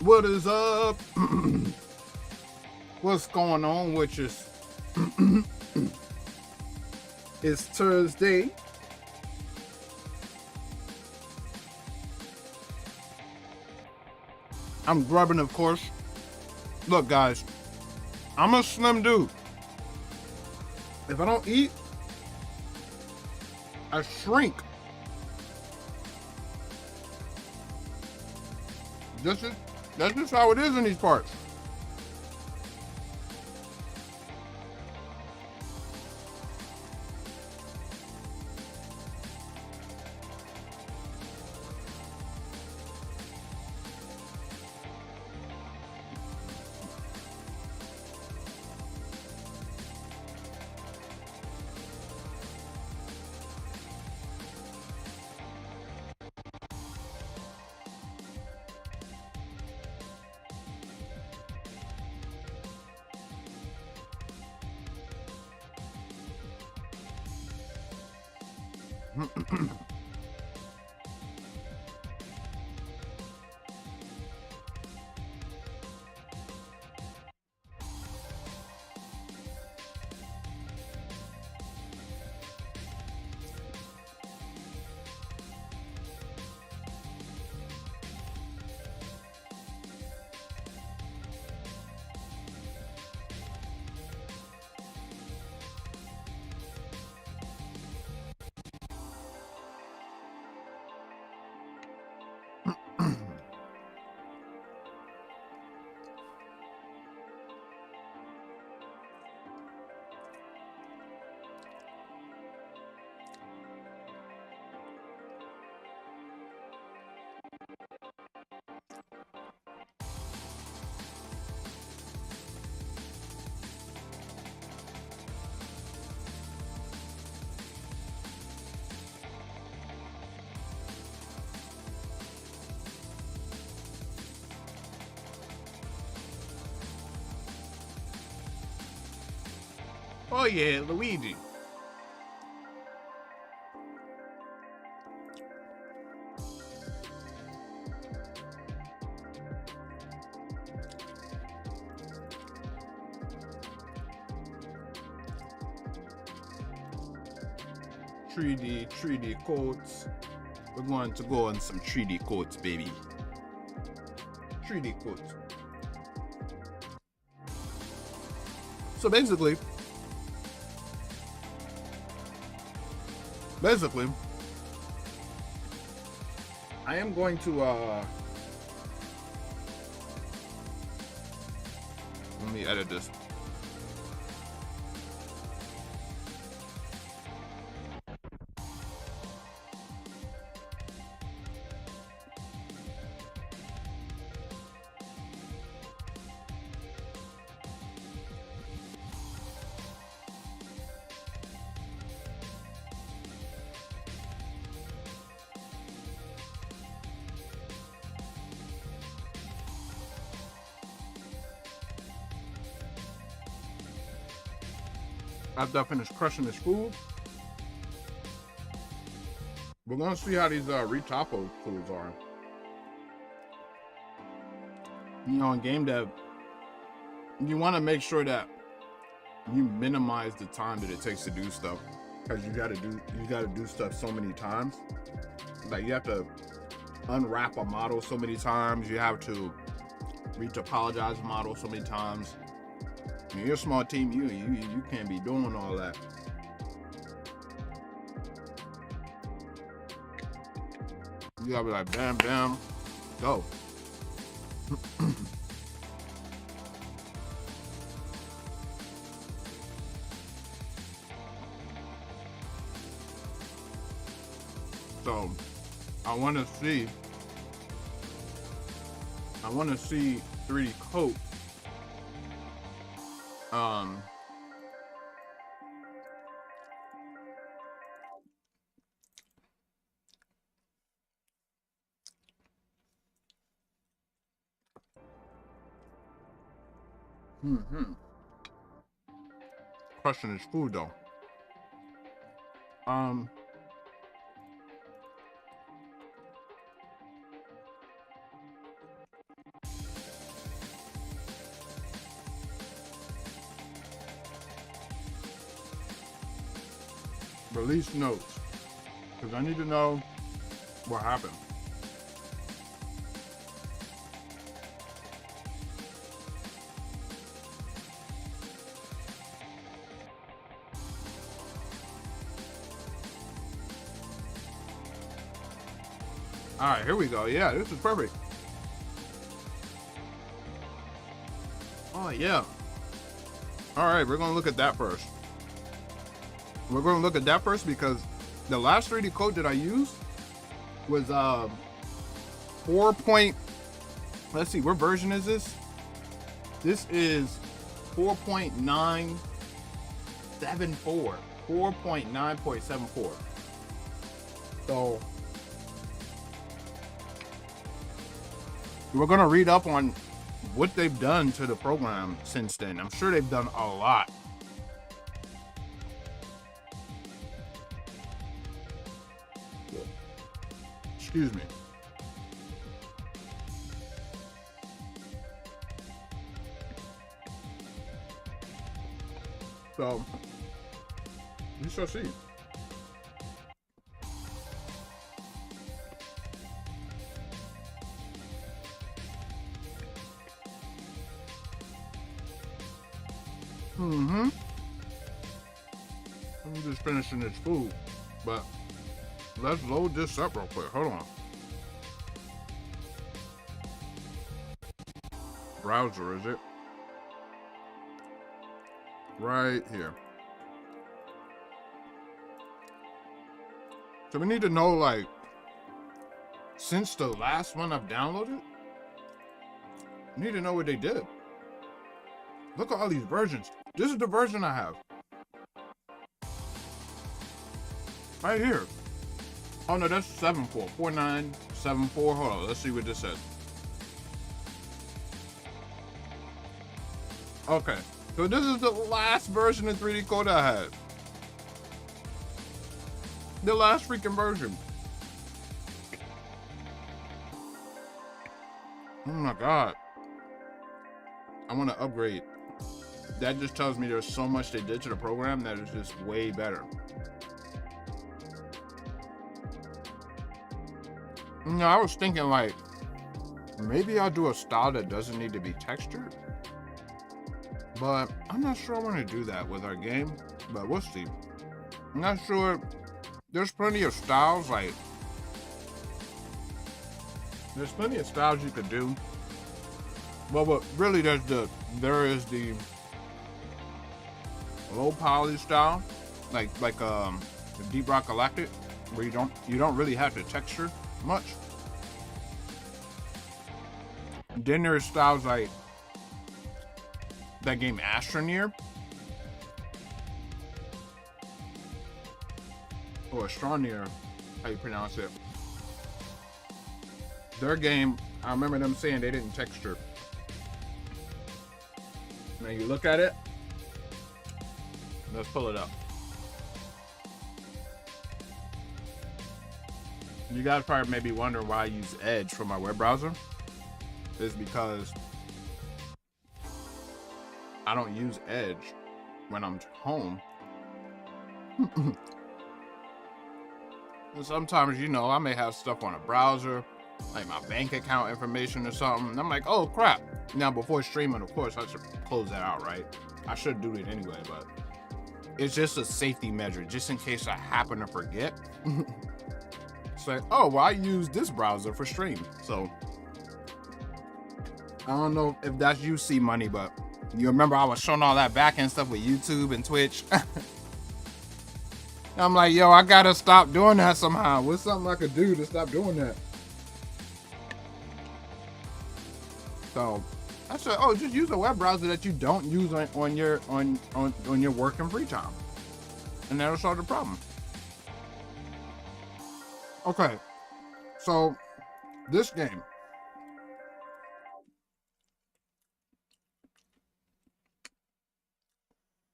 What is up? What's going on with you? It's Thursday. I'm grubbing, of course. Look, guys, I'm a slim dude. If I don't eat, I shrink. That's just how it is in these parts. Oh yeah, Luigi. Treaty coats. We're going to go on some treaty coats, baby. Treaty coats. So basically, I am going to let me edit this. After I finish crushing this food, we're gonna see how these retapo foods are. You know, in game dev, you want to make sure that you minimize the time that it takes to do stuff, because you gotta do stuff so many times. Like you have to unwrap a model so many times. You have to retopologize a model so many times. I mean, you're a small team. You can't be doing all that. You gotta be like, bam, bam, go. So, I want to see 3D coat. Crushing his food though. Release notes, because I need to know what happened. All right, here we go. Yeah, this is perfect. Oh yeah. All right, we're gonna look at that first. We're going to look at that first because the last 3D code that I used was 4. Let's see, what version is this? This is 4.974. 4.9.74. So we're going to read up on what they've done to the program since then. I'm sure they've done a lot. Excuse me. So, we shall see. I'm just finishing this food, but let's load this up real quick. Hold on. Browser, is it? Right here. So we need to know, like, since the last one I've downloaded, we need to know what they did. Look at all these versions. This is the version I have. Right here. Oh no, that's 7.4. 4.9.7.4. Hold on, let's see what this says. Okay, so this is the last version of 3D Code I had. The last freaking version. Oh my god. I want to upgrade. That just tells me there's so much they did to the program that is just way better. No, I was thinking like, maybe I'll do a style that doesn't need to be textured. But I'm not sure I want to do that with our game, but we'll see. I'm not sure. There's plenty of styles, like, there's plenty of styles you could do. Well, but really there is the low poly style, like the Deep Rock Galactic, where you don't really have to texture much. And then there's styles like that game Astroneer, or Astroneer, how you pronounce it. Their game, I remember them saying they didn't texture. Now you look at it. Let's pull it up. You guys probably maybe wonder why I use Edge for my web browser. It's because I don't use Edge when I'm home. And sometimes, you know, I may have stuff on a browser, like my bank account information or something. And I'm like, oh crap. Now before streaming, of course, I should close that out, right? I should do it anyway, but it's just a safety measure, just in case I happen to forget. It's like, oh, well, I use this browser for stream. So I don't know if that's UC money, but you remember I was showing all that back end stuff with YouTube and Twitch. I'm like, yo, I gotta stop doing that somehow. What's something I could do to stop doing that? So I said, oh, just use a web browser that you don't use on your work and free time, and that'll solve the problem. Okay, so this game.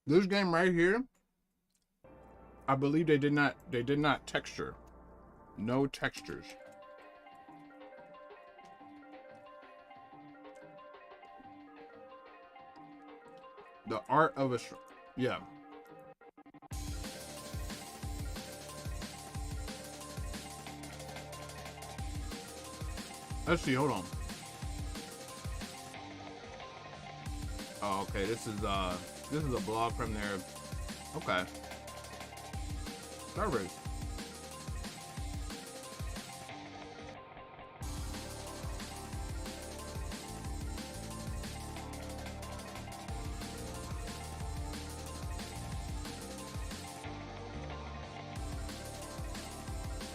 This game right here, I believe they did not texture. No textures. The art of a, yeah. Let's see, hold on. Oh, okay, this is a blog from their, okay. Servers.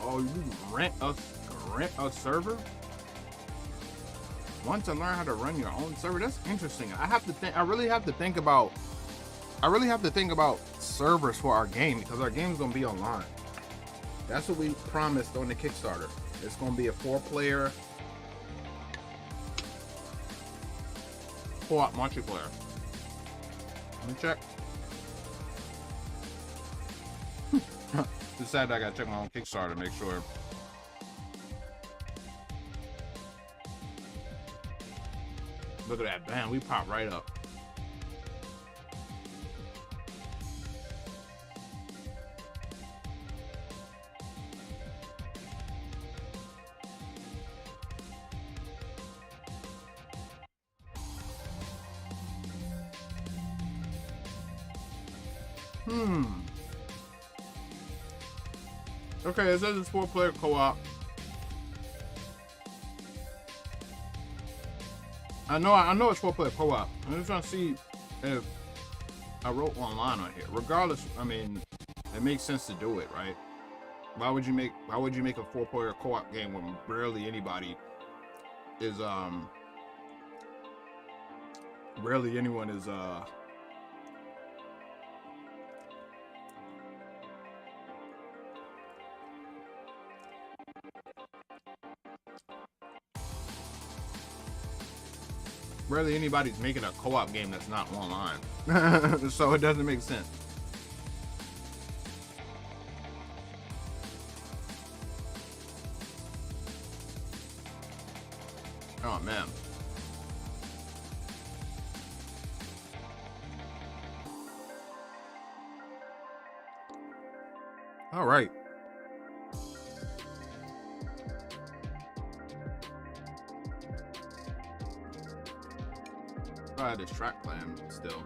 Oh, you rent a server? Want to learn how to run your own server? That's interesting. I really have to think about servers for our game, because our game's gonna be online. That's what we promised on the Kickstarter. It's gonna be a 4-player co-op multiplayer. Let me check. Decided I gotta check my own Kickstarter to make sure. Look at that, bam, we pop right up. Okay, it says it's 4-player co-op. I know it's 4-player co-op. I'm just trying to see if I wrote online on here. Regardless, I mean, it makes sense to do it, right? Why would you make a 4-player co-op game when rarely anyone is rarely anybody's making a co-op game that's not online. So it doesn't make sense. Oh man. All right. I had this track playing still.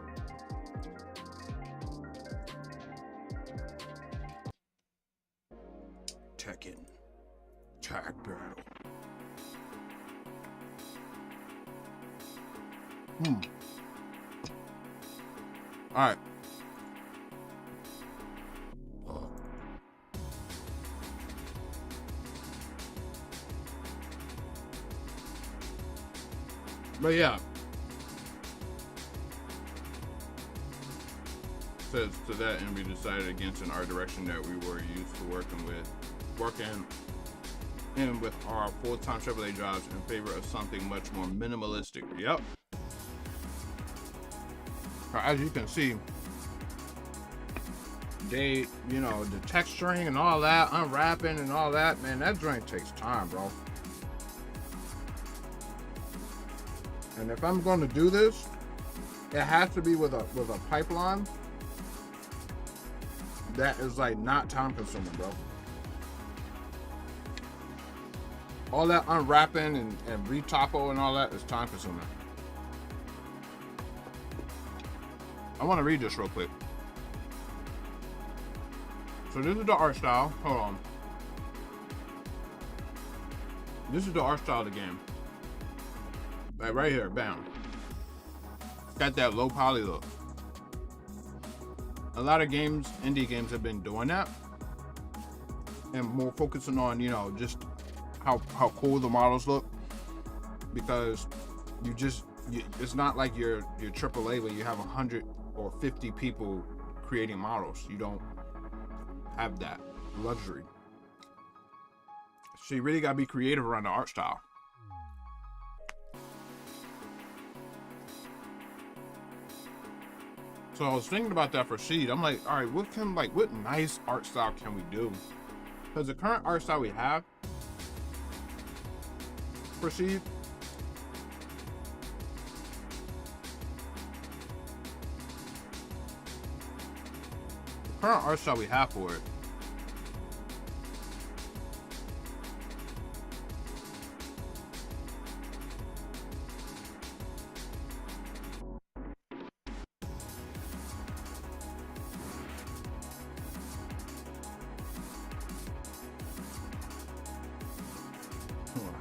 Tekken. Tag battle. Alright. But yeah. Says to that end, we decided against an art direction that we were used to working in with our full-time AAA jobs in favor of something much more minimalistic. Yep. As you can see, the texturing and all that, unwrapping and all that, man, that drink takes time, bro. And if I'm going to do this, it has to be with a pipeline that is like not time consuming, bro. All that unwrapping and retopo and all that is time consuming. I want to read this real quick. So this is the art style. Hold on. This is the art style of the game. Like right here, bam. Got that low poly look. A lot of games, indie games, have been doing that, and more focusing on, just how cool the models look, because it's not like your AAA where you have 100 or 50 people creating models. You don't have that luxury. So you really gotta be creative around the art style. So I was thinking about that for Seed. I'm like, all right, what nice art style can we do? Because the current art style we have for Seed, the current art style we have for it,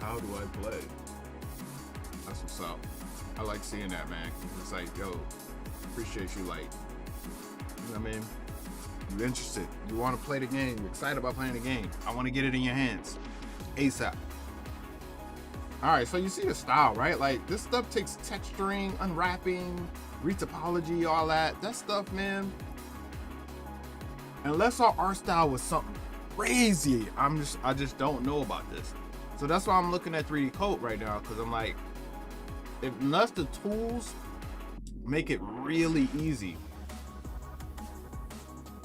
how do I play? That's what's up. I like seeing that, man. It's like, yo, appreciate you, like, you know what I mean? You're interested. You want to play the game. You're excited about playing the game. I want to get it in your hands. ASAP. All right, so you see the style, right? Like, this stuff takes texturing, unwrapping, retopology, all that. That stuff, man. Unless our art style was something crazy, I just don't know about this. So that's why I'm looking at 3D Coat right now, because I'm like, unless the tools make it really easy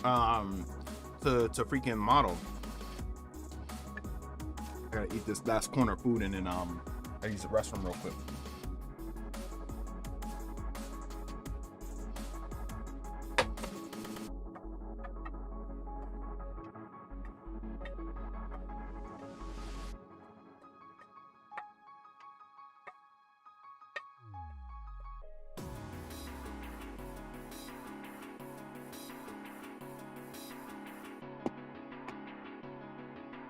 to freaking model. I gotta eat this last corner food and then I use the restroom real quick.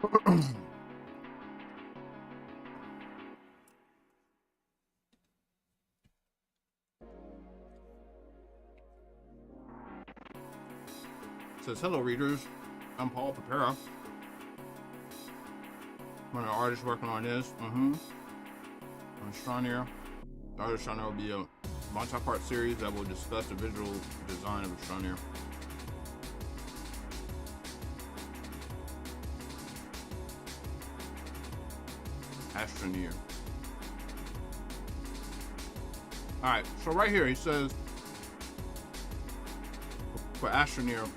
Says, hello readers, I'm Paul Papera. One of the artists working on this. On Astroneer. The Art of Astroneer will be a multi-part series that will discuss the visual design of Astroneer. Astroneer. Alright, so right here he says, for Astroneer,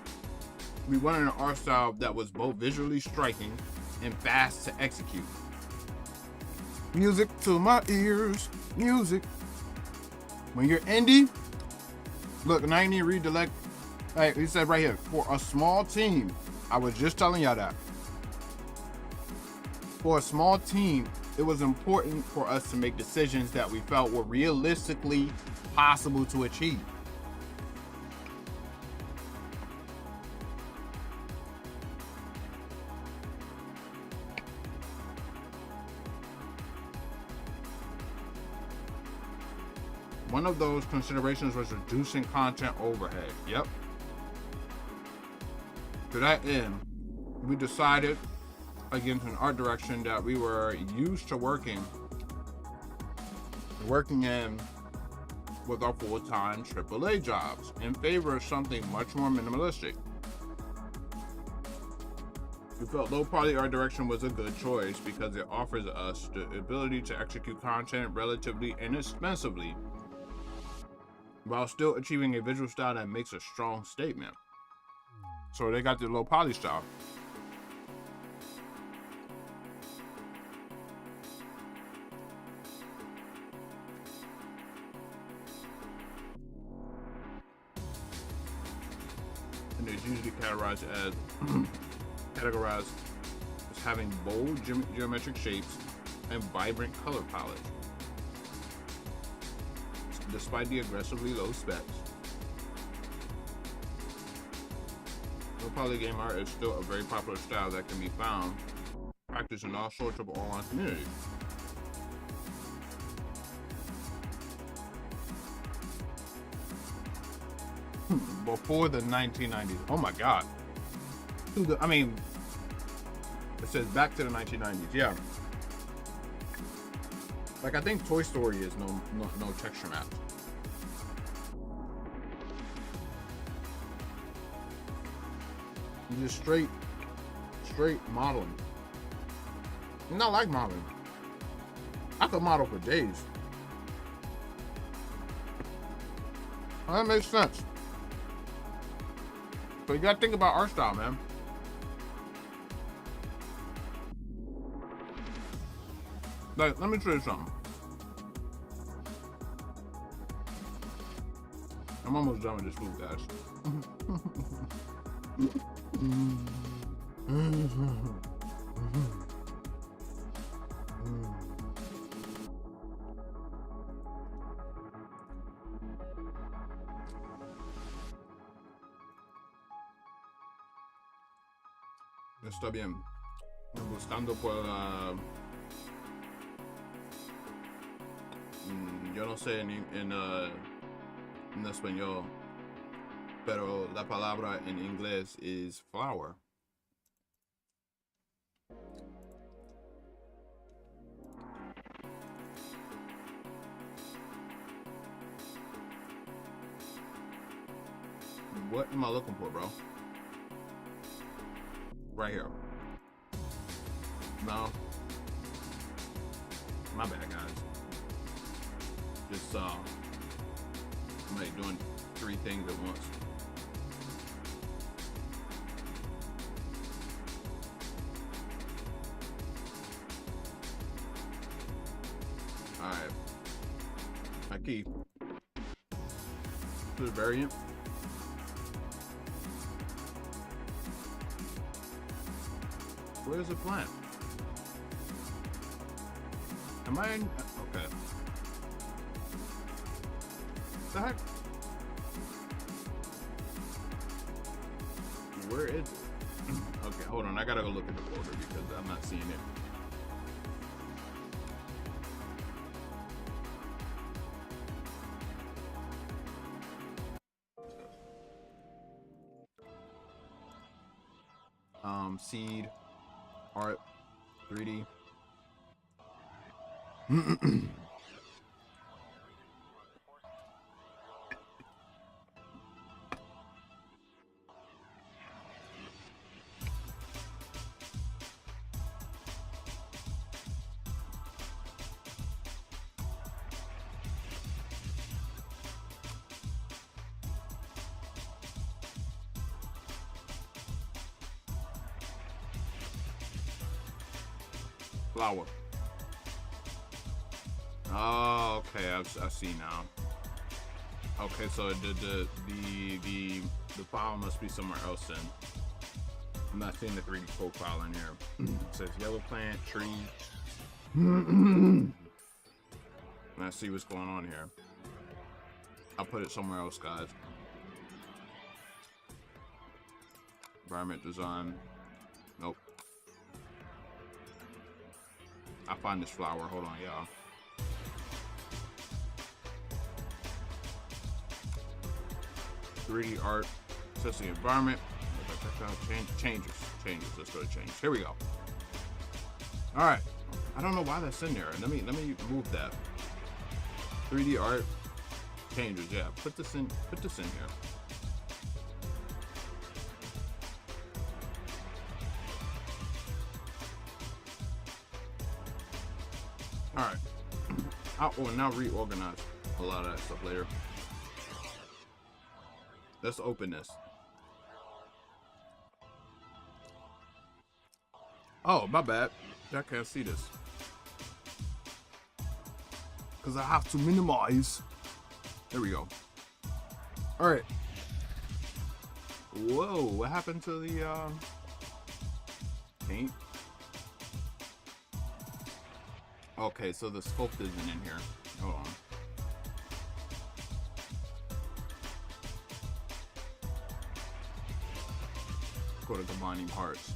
we wanted an art style that was both visually striking and fast to execute. Music to my ears, music. When you're indie, look, and I ain't even read the hey, he said right here, for a small team, I was just telling y'all that. For a small team, it was important for us to make decisions that we felt were realistically possible to achieve. One of those considerations was reducing content overhead. Yep. To that end, we decided against an art direction that we were used to working in with our full-time AAA jobs in favor of something much more minimalistic. We felt low poly art direction was a good choice because it offers us the ability to execute content relatively inexpensively while still achieving a visual style that makes a strong statement. So they got the low poly style. And it's usually categorized as having bold geometric shapes and vibrant color palette. Despite the aggressively low specs, low poly game art is still a very popular style that can be found practiced in all sorts of online communities. Before the 1990s. Oh my God. I mean, it says back to the 1990s. Yeah. Like, I think Toy Story is no texture maps. Just straight modeling. And I like modeling. I could model for days. Well, that makes sense. So you gotta think about art style, man. Like, let me show you something. I'm almost done with this food, guys. Está bien. Buscando por yo no sé en español, pero la palabra en inglés is flower. What am I looking for, bro? Right here. No. My bad, guys. Just somebody doing 3 things at once. Alright. Aquí. To the variant. Where's the plant? Am I in? Okay. What the heck? Where is it? Okay, hold on. I gotta go look at the border because I'm not seeing it. Seed, art, 3D. Flower. Oh, okay. I see now. Okay, so the file must be somewhere else then. I'm not seeing the 3D profile in here. It says yellow plant, tree. Let's see what's going on here. I'll put it somewhere else, guys. Environment design. Nope. I'll find this flower. Hold on, y'all. .3D art. Says the environment. Changes. Let's go to change. Here we go. All right. I don't know why that's in there. Let me move that. 3D art. Changes. Yeah. Put this in here. All right. I'll now reorganize a lot of that stuff later. Let's open this. Oh, my bad. I can't see this. Because I have to minimize. There we go. All right. Whoa, what happened to the paint? Okay, so the sculpt isn't in here. Hold on. Go to combining parts.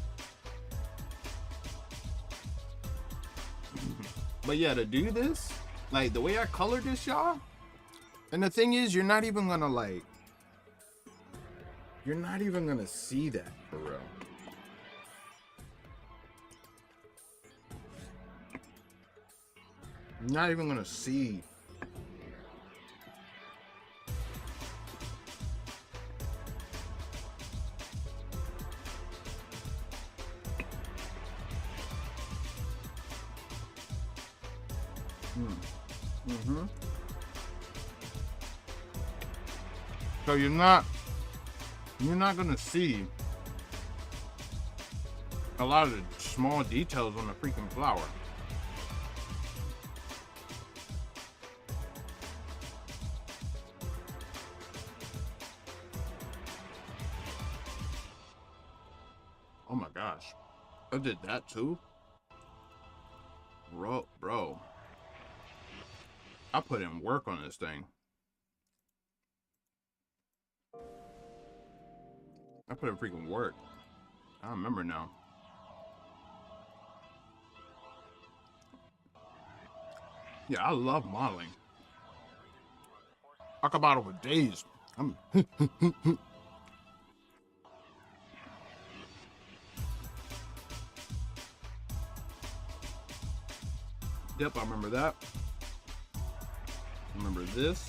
But yeah, to do this, like the way I colored this, y'all, and the thing is, you're not even gonna see that for real. You're not even gonna see. So you're not gonna see a lot of the small details on the freaking flower. Oh my gosh, I did that too, bro. I put in work on this thing. I put in freaking work. I remember now. Yeah, I love modeling. Talk about it for days. Yep, I remember that. Remember this.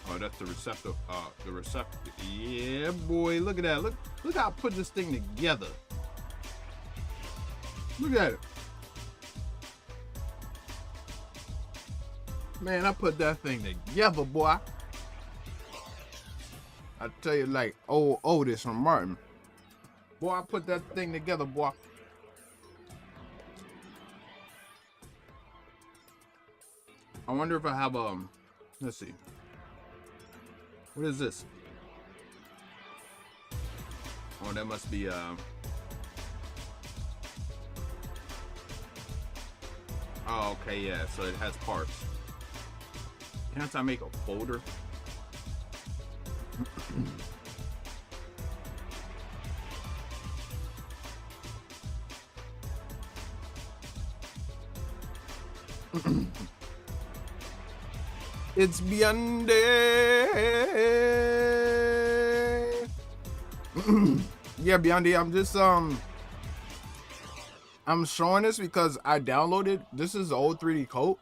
Oh, that's the receptor. The receptor. Yeah, boy. Look at that. Look how I put this thing together. Look at it. Man, I put that thing together, boy. I tell you, like old Otis from Martin. Boy, I put that thing together, boy. I wonder if I have let's see. What is this? Oh, that must be oh, okay, yeah, so it has parts. Can't I make a folder? It's Beyonce. Yeah, Beyonce, I'm just I'm showing this because I downloaded, this is the old 3D Coat.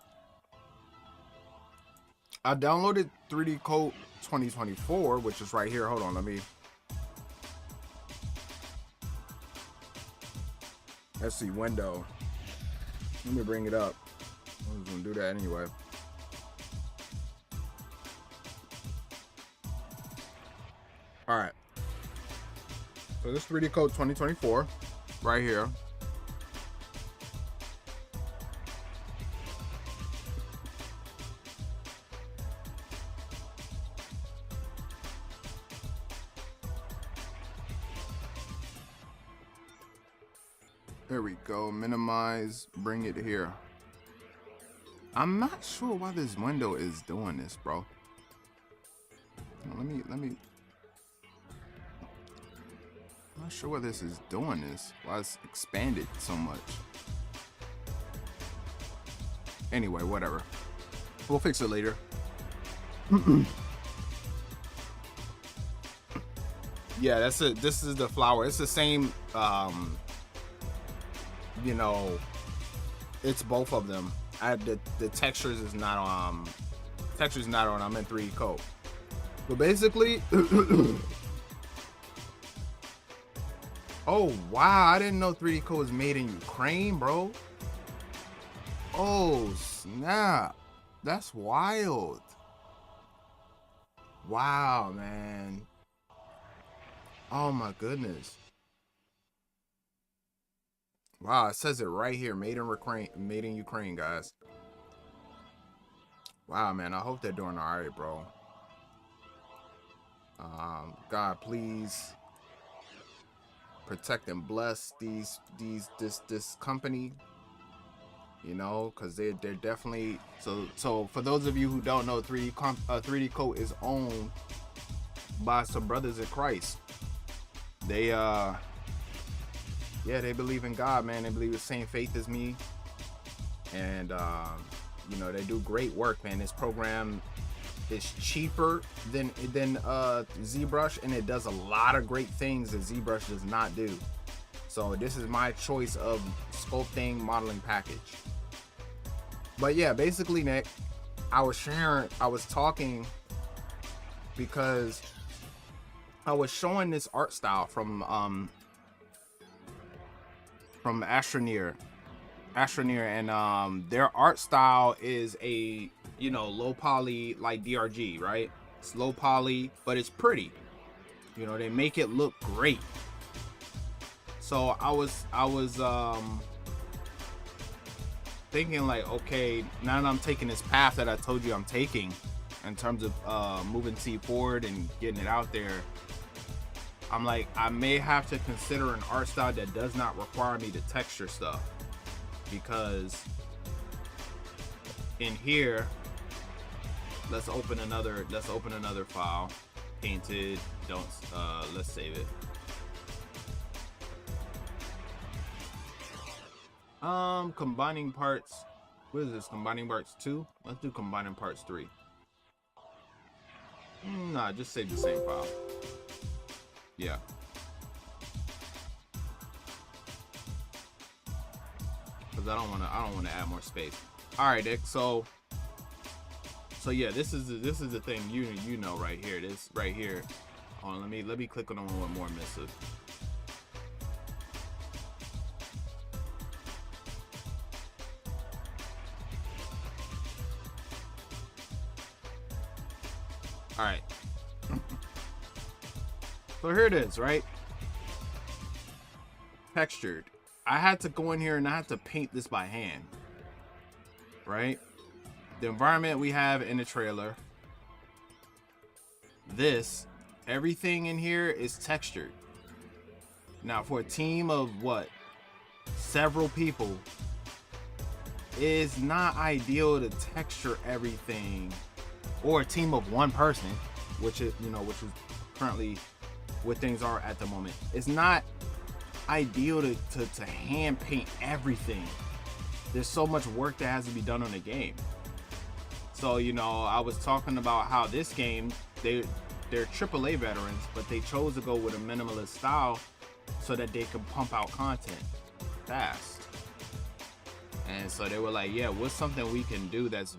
I downloaded 3D Coat 2024, which is right here. Hold on, let's see, window. Let me bring it up. I was gonna do that anyway. All right. So this 3D Coat 2024, right here. There we go. Minimize. Bring it here. I'm not sure why this window is doing this, bro. Let me. I'm not sure why this is doing this. Why it's expanded so much. Anyway, whatever. We'll fix it later. Yeah, that's it. This is the flower. It's the same. You know, it's both of them. The textures is not on. Textures not on. I'm in 3D Coat. But basically, oh wow! I didn't know 3D Coat was made in Ukraine, bro. Oh snap! That's wild. Wow, man. Oh my goodness. Wow, it says it right here, made in Ukraine, guys. Wow, man, I hope they're doing all right, bro. God, please protect and bless this company, you know, because they're definitely so for those of you who don't know, 3D Coat is owned by some brothers in Christ. They yeah, they believe in God, man. They believe the same faith as me. And, you know, they do great work, man. This program is cheaper than ZBrush, and it does a lot of great things that ZBrush does not do. So this is my choice of sculpting modeling package. But yeah, basically, Nick, I was talking because I was showing this art style from Astroneer, and their art style is a, you know, low poly like DRG, right? It's low poly, but it's pretty. You know, they make it look great. So I was thinking like, okay, now that I'm taking this path that I told you I'm taking in terms of moving T forward and getting it out there, I'm like, I may have to consider an art style that does not require me to texture stuff, because in here, let's open another file, painted. Let's save it. Combining parts. What is this? Combining parts 2? Let's do combining parts 3. Nah, just save the same file. Yeah. Because I don't want to add more space. All right, Dick. So yeah, this is the thing you know right here. This right here. Hold on, let me click on one more missive. All right. So here it is, right? Textured. I had to go in here and I had to paint this by hand, right? The environment we have in the trailer. Everything in here is textured. Now for a team of what? Several people, it is not ideal to texture everything or a team of one person, which is currently what things are at the moment. It's not ideal to hand paint everything. There's so much work that has to be done on the game. So, I was talking about how this game, they're AAA veterans, but they chose to go with a minimalist style so that they can pump out content fast. And so they were like, yeah, what's something we can do that is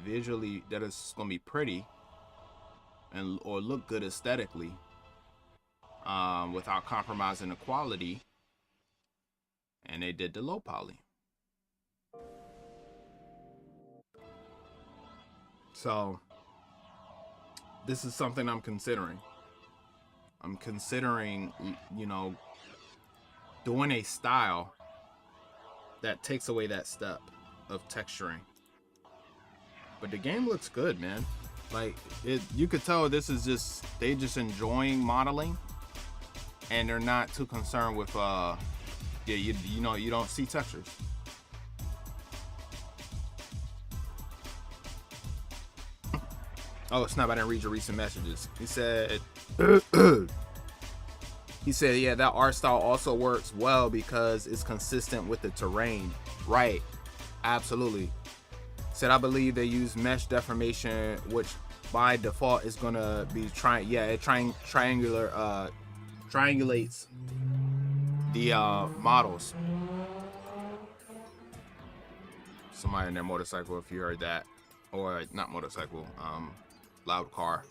gonna be pretty or look good aesthetically, without compromising the quality. And they did the low poly. So this is something I'm considering. I'm considering, doing a style that takes away that step of texturing. But the game looks good, man. Like, you could tell this is they just enjoying modeling, and they're not too concerned with you don't see textures. Oh snap, I didn't read your recent messages. He said yeah, that art style also works well because it's consistent with the terrain. Right, absolutely. Said I believe they use mesh deformation, which by default is gonna be it triangulates the models. Somebody in their motorcycle, if you heard that. Or not motorcycle, loud car.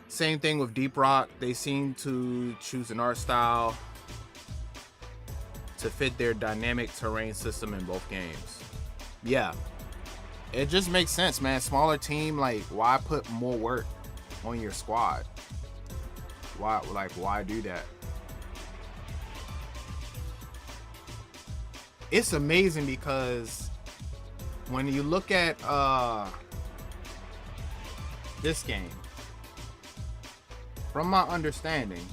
Same thing with Deep Rock. They seem to choose an art style to fit their dynamic terrain system in both games. Yeah, it just makes sense, man. Smaller team, like, why put more work on your squad? Why do that? It's amazing because when you look at this game, from my understanding,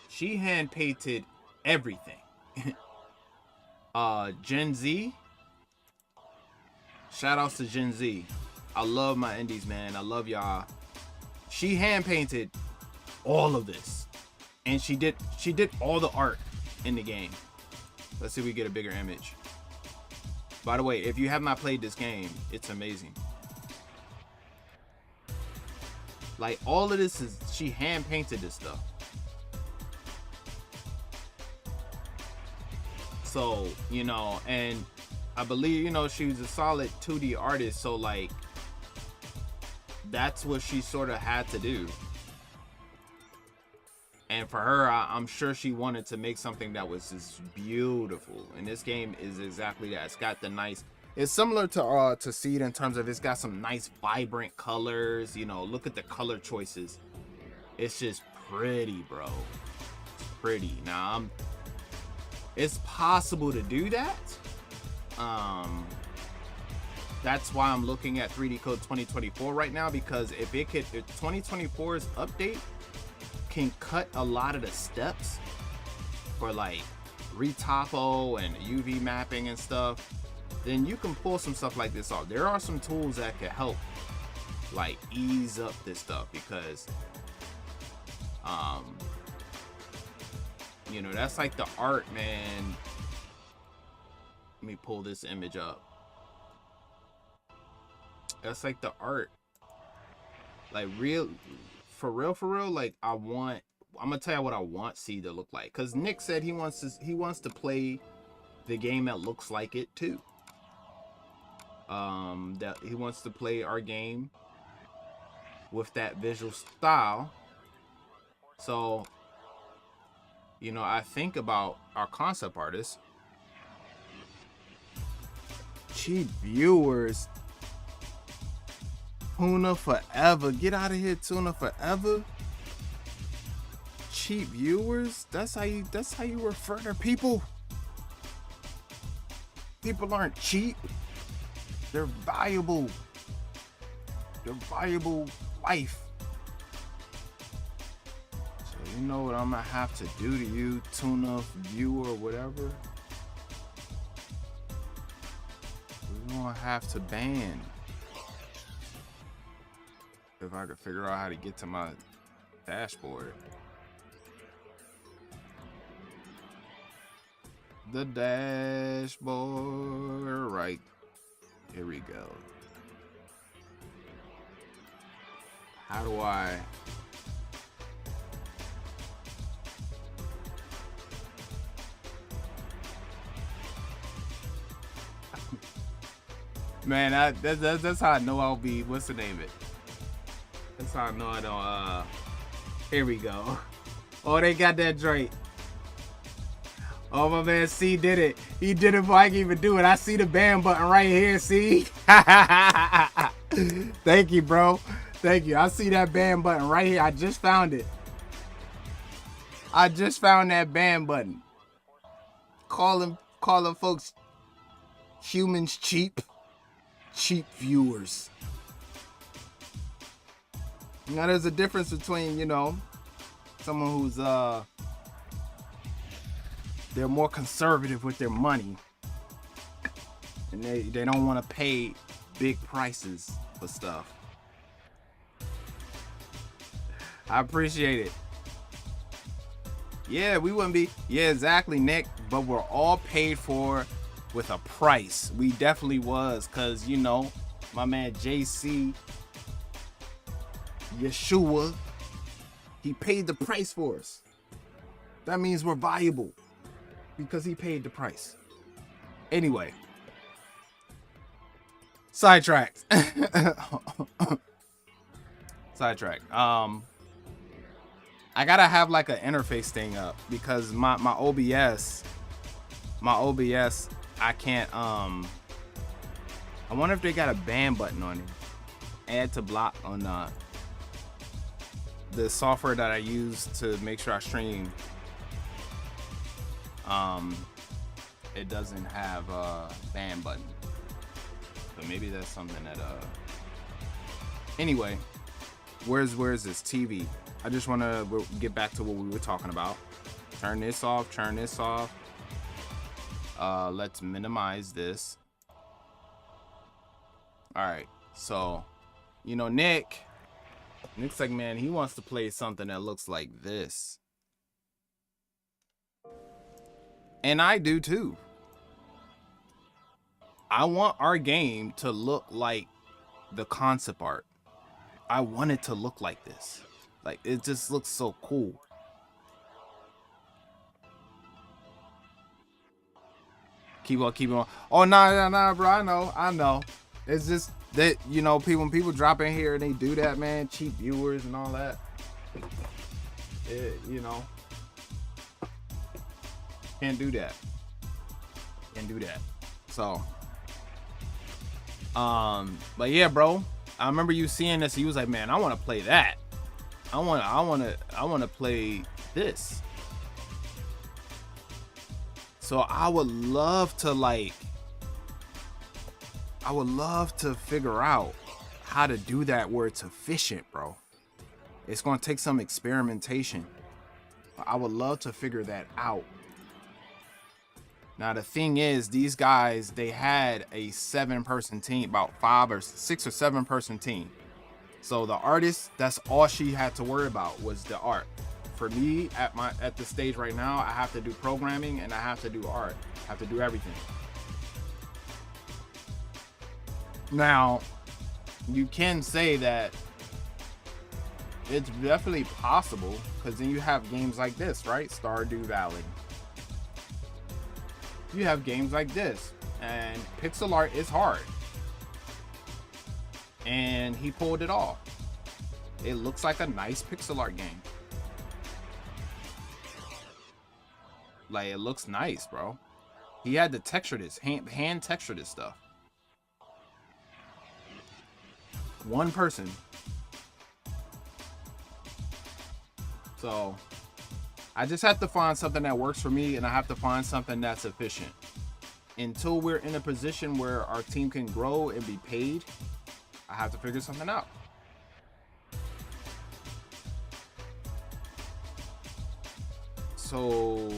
she hand painted everything. Gen Z, shout outs to Gen Z. I love my indies, man. I love y'all. She hand painted all of this, and she did all the art in the game. Let's see if we get a bigger image. By the way, if you have not played this game, it's amazing. Like, all of this is, she hand painted this stuff. So, and I believe, she was a solid 2D artist, so like, that's what she sort of had to do. And for her, I'm sure she wanted to make something that was just beautiful. And this game is exactly that. It's got the nice... It's similar to Seed in terms of it's got some nice vibrant colors. Look at the color choices. It's just pretty, bro. It's pretty. Now, it's possible to do that. That's why I'm looking at 3D Code 2024 right now, because if 2024's update can cut a lot of the steps for like retopo and UV mapping and stuff, then you can pull some stuff like this off. There are some tools that can help like ease up this stuff, because that's like the art, man. Let me pull this image up. That's like the art, like for real, like I'm gonna tell you what I want Seed to look like, because Nick said he wants to play the game that looks like it too. That he wants to play our game with that visual style. So, I think about our concept artists. Cheap viewers. Tuna forever. Get out of here, Tuna forever. Cheap viewers. That's how you refer to people. People aren't cheap. They're valuable. They're valuable life. So you know what I'm gonna have to do to you, Tuna viewer, whatever. We're gonna have to ban. If I could figure out how to get to my dashboard. The dashboard, right. Here we go. How do I... Man, that's how I know I'll be. What's the name of it? That's how I know I don't. Here we go. Oh, they got that Drake. Oh, my man C did it. He did it before I can even do it. I see the ban button right here. See? Thank you, bro. Thank you. I see that ban button right here. I just found it. I just found that ban button. Calling folks humans cheap. Cheap viewers. Now there's a difference between, you know, someone who's they're more conservative with their money and they don't want to pay big prices for stuff. I appreciate it. Yeah, we wouldn't be. Yeah, exactly, Nick. But we're all paid for with a price. We definitely was, cause you know, my man JC Yeshua, he paid the price for us. That means we're valuable because he paid the price. Anyway, sidetracked. Sidetracked. I gotta have like an interface thing up because my OBS, I can't, I wonder if they got a ban button on it. Add to block on the software that I use to make sure I stream. It doesn't have a ban button. So maybe that's something that, anyway, where's this TV? I just want to get back to what we were talking about. Turn this off, turn this off. Let's minimize this. All right, so you know, Nick's like, man, he wants to play something that looks like this, and I do too. I want our game to look like the concept art. I want it to look like this. Like, it just looks so cool. Keep on. Oh, nah, bro. I know. It's just that, you know, when people drop in here and they do that, man, cheap viewers and all that. You know, can't do that. So, but yeah, bro. I remember you seeing this. He was like, man, I want to play that. I want to play this. So I would love to figure out how to do that where it's efficient, bro. It's going to take some experimentation. I would love to figure that out. Now the thing is, these guys, they had a 7-person team, about 5 or 6 or 7-person team. So the artist, that's all she had to worry about was the art. For me, at the stage right now, I have to do programming and I have to do art. I have to do everything. Now, you can say that it's definitely possible, because then you have games like this, right? Stardew Valley. You have games like this, and pixel art is hard. And he pulled it off. It looks like a nice pixel art game. Like, it looks nice, bro. He had to texture this, hand texture this stuff. One person. So I just have to find something that works for me, and I have to find something that's efficient. Until we're in a position where our team can grow and be paid, I have to figure something out. So,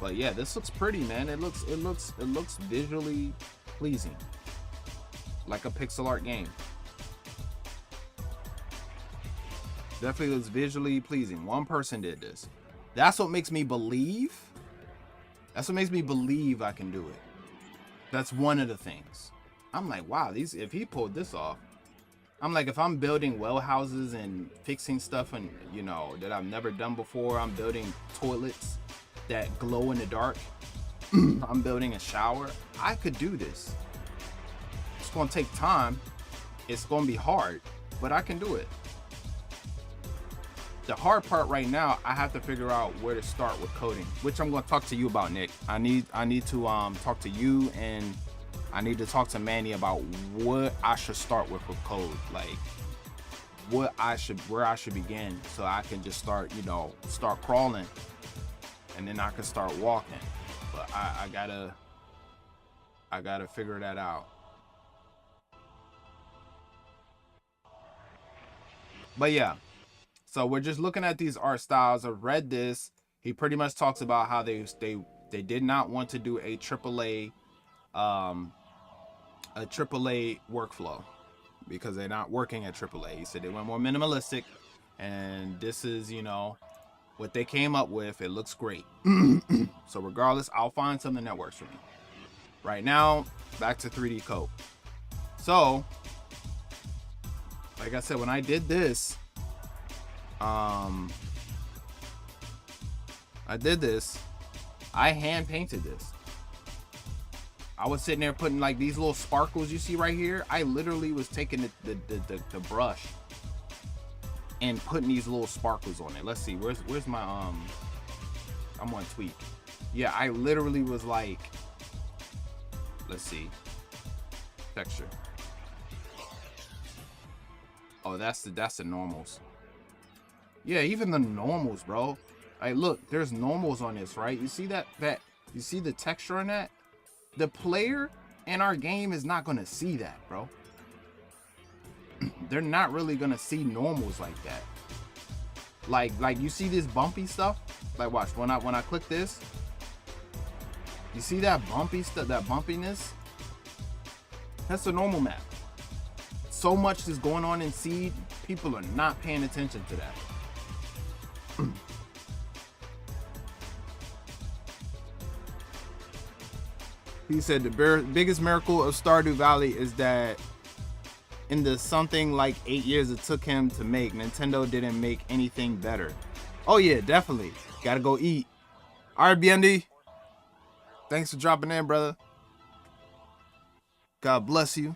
but yeah, this looks pretty, man. It looks visually pleasing, like a pixel art game. Definitely looks visually pleasing. One person did this. That's what makes me believe. That's what makes me believe I can do it. That's one of the things. I'm like, wow, if he pulled this off, I'm like, if I'm building well houses and fixing stuff and that I've never done before, I'm building toilets that glow in the dark. I'm building a shower. I could do this. It's gonna take time. It's gonna be hard, but I can do it. The hard part right now, I have to figure out where to start with coding, which I'm going to talk to you about, Nick. I need to talk to you, and I need to talk to Manny about what I should start with code, like where I should begin, so I can just start crawling, and then I can start walking. But I gotta figure that out. But yeah. So we're just looking at these art styles. I've read this. He pretty much talks about how they did not want to do a AAA workflow because they're not working at AAA. He said they went more minimalistic, and this is what they came up with. It looks great. So regardless, I'll find something that works for me. Right now, back to 3D Coat. So, like I said, when I did this, I hand painted this. I was sitting there putting like these little sparkles you see right here. I literally was taking the brush and putting these little sparkles on it. Let's see, where's my I'm on Tweak. Yeah, I literally was like, let's see, texture. Oh, that's the normals. Yeah, even the normals, bro. Like, look, there's normals on this, right? You see that you see the texture on that? The player in our game is not gonna see that, bro. They're not really gonna see normals like that. Like you see this bumpy stuff? Like, watch, when I click this, you see that bumpy stuff, that bumpiness? That's the normal map. So much is going on in Seed, people are not paying attention to that. He said the biggest miracle of Stardew Valley is that in the something like 8 years it took him to make, Nintendo didn't make anything better. Oh yeah, definitely. Gotta go eat. All right, BND. Thanks for dropping in, brother. God bless you.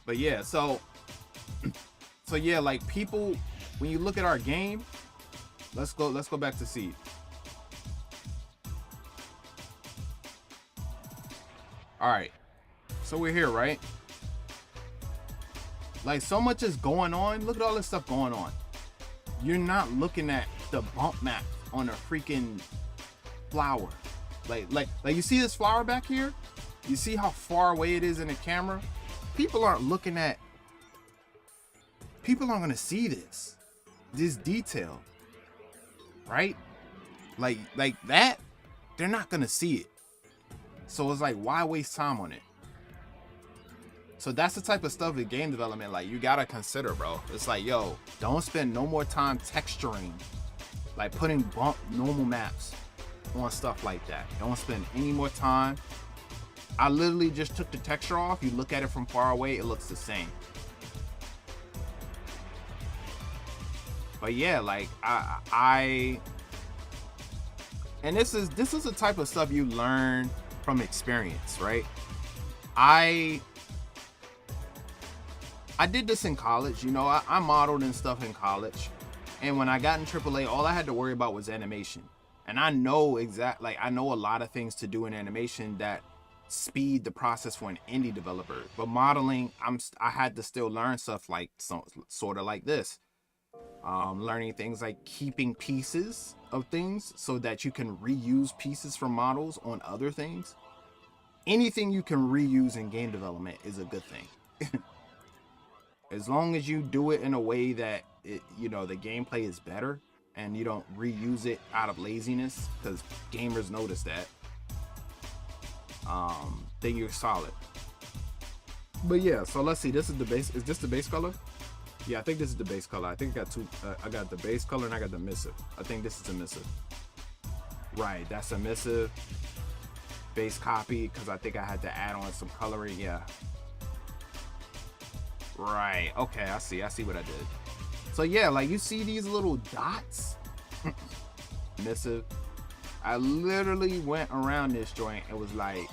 But yeah, so yeah, like people, when you look at our game, let's go back to Seed. All right, so we're here, right? Like, so much is going on. Look at all this stuff going on. You're not looking at the bump map on a freaking flower. Like you see this flower back here? You see how far away it is in the camera? People aren't gonna see this detail, right? Like that, they're not gonna see it. So it's like, why waste time on it? So that's the type of stuff with game development, like, you gotta consider, bro. It's like, yo, don't spend no more time texturing, like putting normal maps on stuff like that. Don't spend any more time. I literally just took the texture off. You look at it from far away, it looks the same. But yeah, like and this is the type of stuff you learn from experience, right? I did this in college, I modeled and stuff in college. And when I got in AAA, all I had to worry about was animation. And I know I know a lot of things to do in animation that speed the process for an indie developer. But modeling, I had to still learn stuff like sort of like this. Learning things like keeping pieces of things so that you can reuse pieces from models on other things. Anything you can reuse in game development is a good thing. As long as you do it in a way that the gameplay is better. and you don't reuse it out of laziness, because gamers notice that, then you're solid. But yeah, so let's see. This is the base. Is this the base color? Yeah, I think this is the base color. I think I got two. I got the base color and I got the missive. I think this is a missive. Right, that's a missive. Base copy, because I think I had to add on some coloring. Yeah. Right. Okay, I see what I did. So yeah, like you see these little dots. Missive. I literally went around this joint. It was like,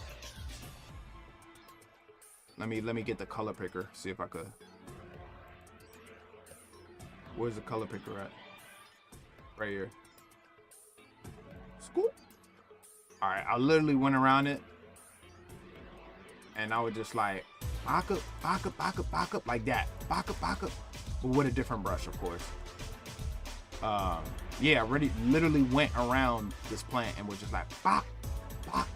let me get the color picker. See if I could. Where's the color picker at? Right here. Scoop. All right, I literally went around it, and I would just like back up like that, back up, but with a different brush, of course. Yeah, literally went around this plant and was just like bop, bop,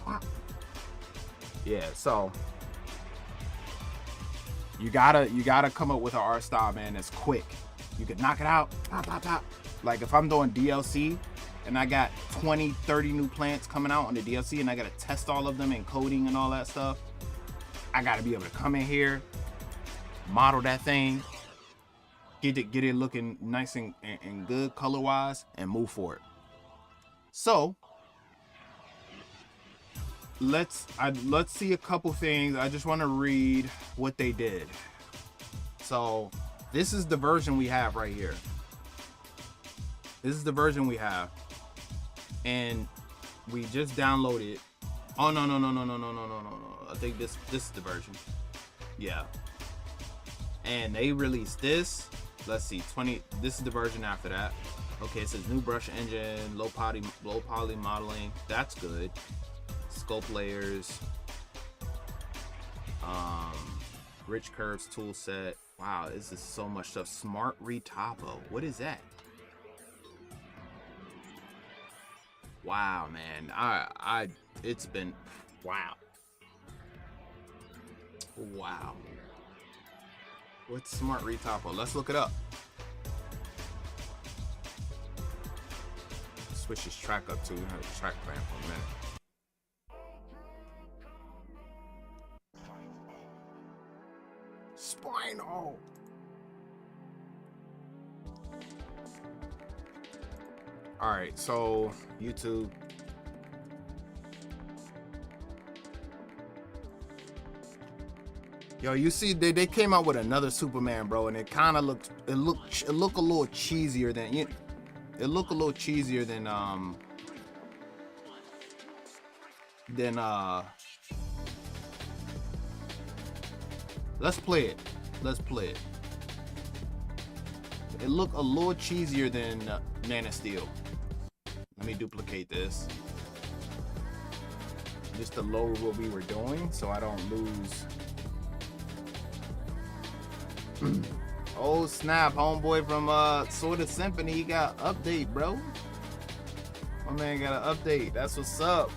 bop. Yeah, so you gotta come up with an art style, man, that's quick. You can knock it out, pop, pop, pop. Like if I'm doing DLC and I got 20, 30 new plants coming out on the DLC and I gotta test all of them and coding and all that stuff, I gotta be able to come in here, model that thing, get it looking nice and good color wise, and move forward. So let's see a couple things. I just want to read what they did. So this is the version we have right here. This is the version we have, and we just downloaded. Oh no. I think this is the version. Yeah. And they released this. Let's see, 20. This is the version after that. Okay, it says new brush engine, low poly modeling. That's good. Scope layers. Rich curves tool set. Wow, this is so much stuff. Smart Retopo. What is that? Wow, man. It's been wow. What's Smart Retopo? Let's look it up. Switch this track up too. We have a track plan for a minute. Spinal. All right, so YouTube. Yo, you see they came out with another Superman, bro, and it kind of looked a little cheesier than let's play it. It looked a little cheesier than Man of Steel. Let me duplicate this just to lower what we were doing so I don't lose. Oh snap, homeboy from Sword of Symphony, he got an update, bro. My man got an update. That's what's up.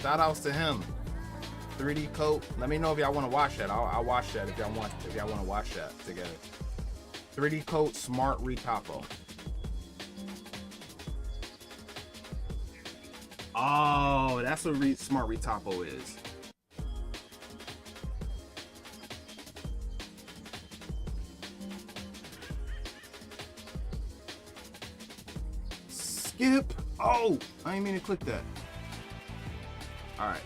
Shout outs to him. 3D coat. Let me know if y'all want to watch that. I'll watch that if y'all want to watch that together. 3D coat Smart Retopo. Oh, that's what Smart Retopo is. Skip. Oh, I didn't mean to click that. All right,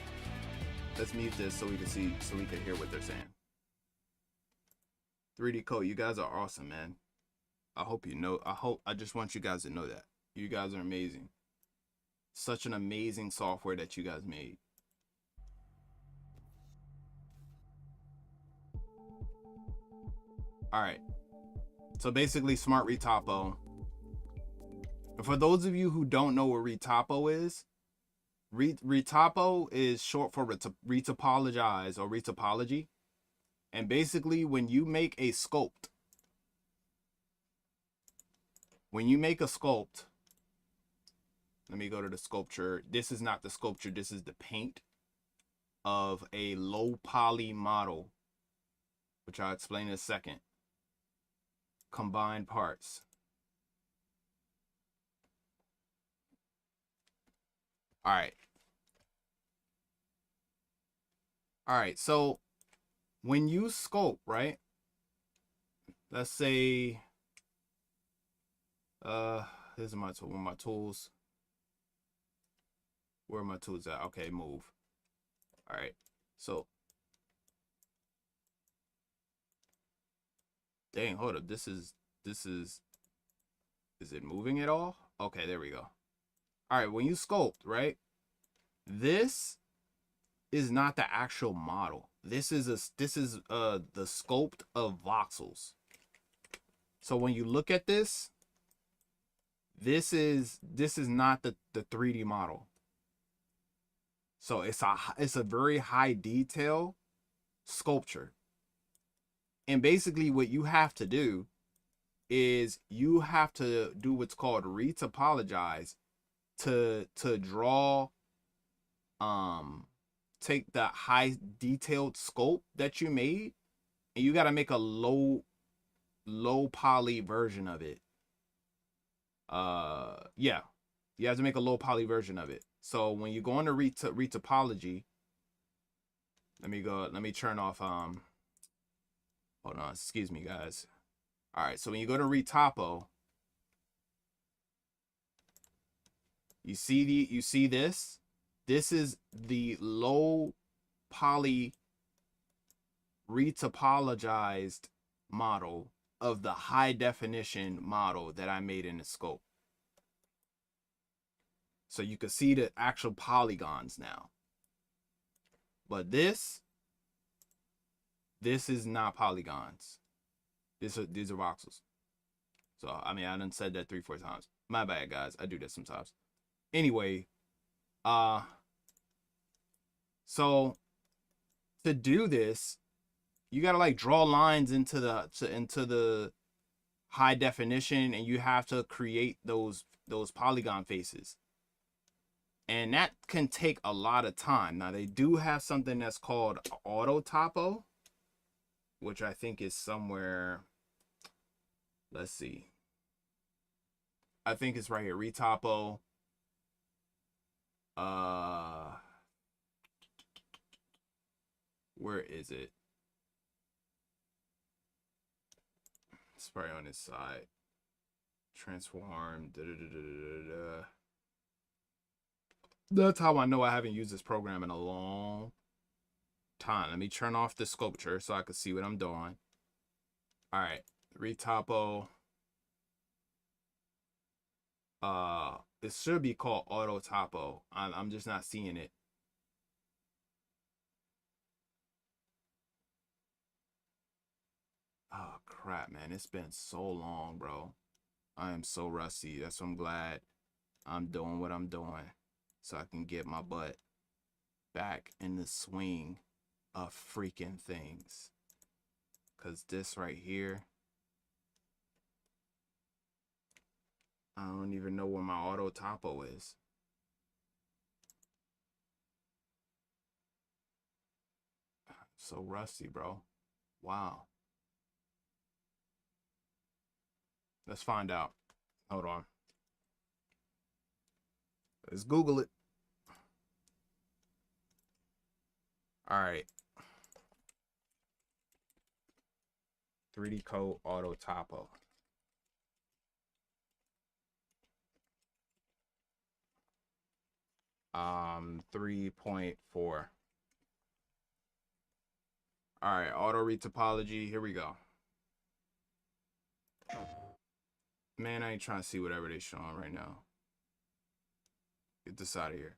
let's mute this so we can hear what they're saying. 3D Code, you guys are awesome, man. I just want you guys to know that you guys are amazing. Such an amazing software that you guys made. All right, so basically Smart Retopo. For those of you who don't know what Retopo is, Retopo is short for retopologize or retopology. And basically when you make a sculpt, let me go to the sculpture. This is not the sculpture, this is the paint of a low poly model, which I'll explain in a second. Combined parts. All right. All right. So when you sculpt, right? Let's say, these are my tools. Where are my tools at? Okay, move. All right. So, dang, hold up. This is, is it moving at all? Okay, there we go. All right, when you sculpt, right? This is not the actual model. This is the sculpt of voxels. So when you look at this, this is not the 3D model. So it's a very high detail sculpture. And basically what you have to do is you have to do what's called retopologize to draw, take the high detailed sculpt that you made, and you got to make a low poly version of it. Yeah, you have to make a low poly version of it. So when you go into retopology, let me turn off, hold on, excuse me guys. All right, so when you go to retopo, you see this is the low poly retopologized model of the high definition model that I made in the scope. So you can see the actual polygons now. But this is not polygons. These are voxels. So I mean, I done said that 3-4 times. My bad, guys. I do that sometimes. Anyway, so to do this, you gotta like draw lines into the high definition, and you have to create those polygon faces. And that can take a lot of time. Now they do have something that's called auto topo, which I think is somewhere, let's see. I think it's right here, retopo. Where is it? It's probably on this side. Transform. That's how I know I haven't used this program in a long time. Let me turn off the sculpture so I can see what I'm doing. All right, retopo. It should be called auto topo. I'm just not seeing it. Oh crap, man, it's been so long, bro. I am so rusty. That's why I'm glad I'm doing what I'm doing, so I can get my butt back in the swing of freaking things. Cause this right here, I don't even know where my auto topo is. So rusty, bro. Wow. Let's find out. Hold on. Let's Google it. All right. 3D Code Auto Topo. Um, 3.4. All right, auto retopology. Here we go. Man, I ain't trying to see whatever they're showing right now. Get this out of here.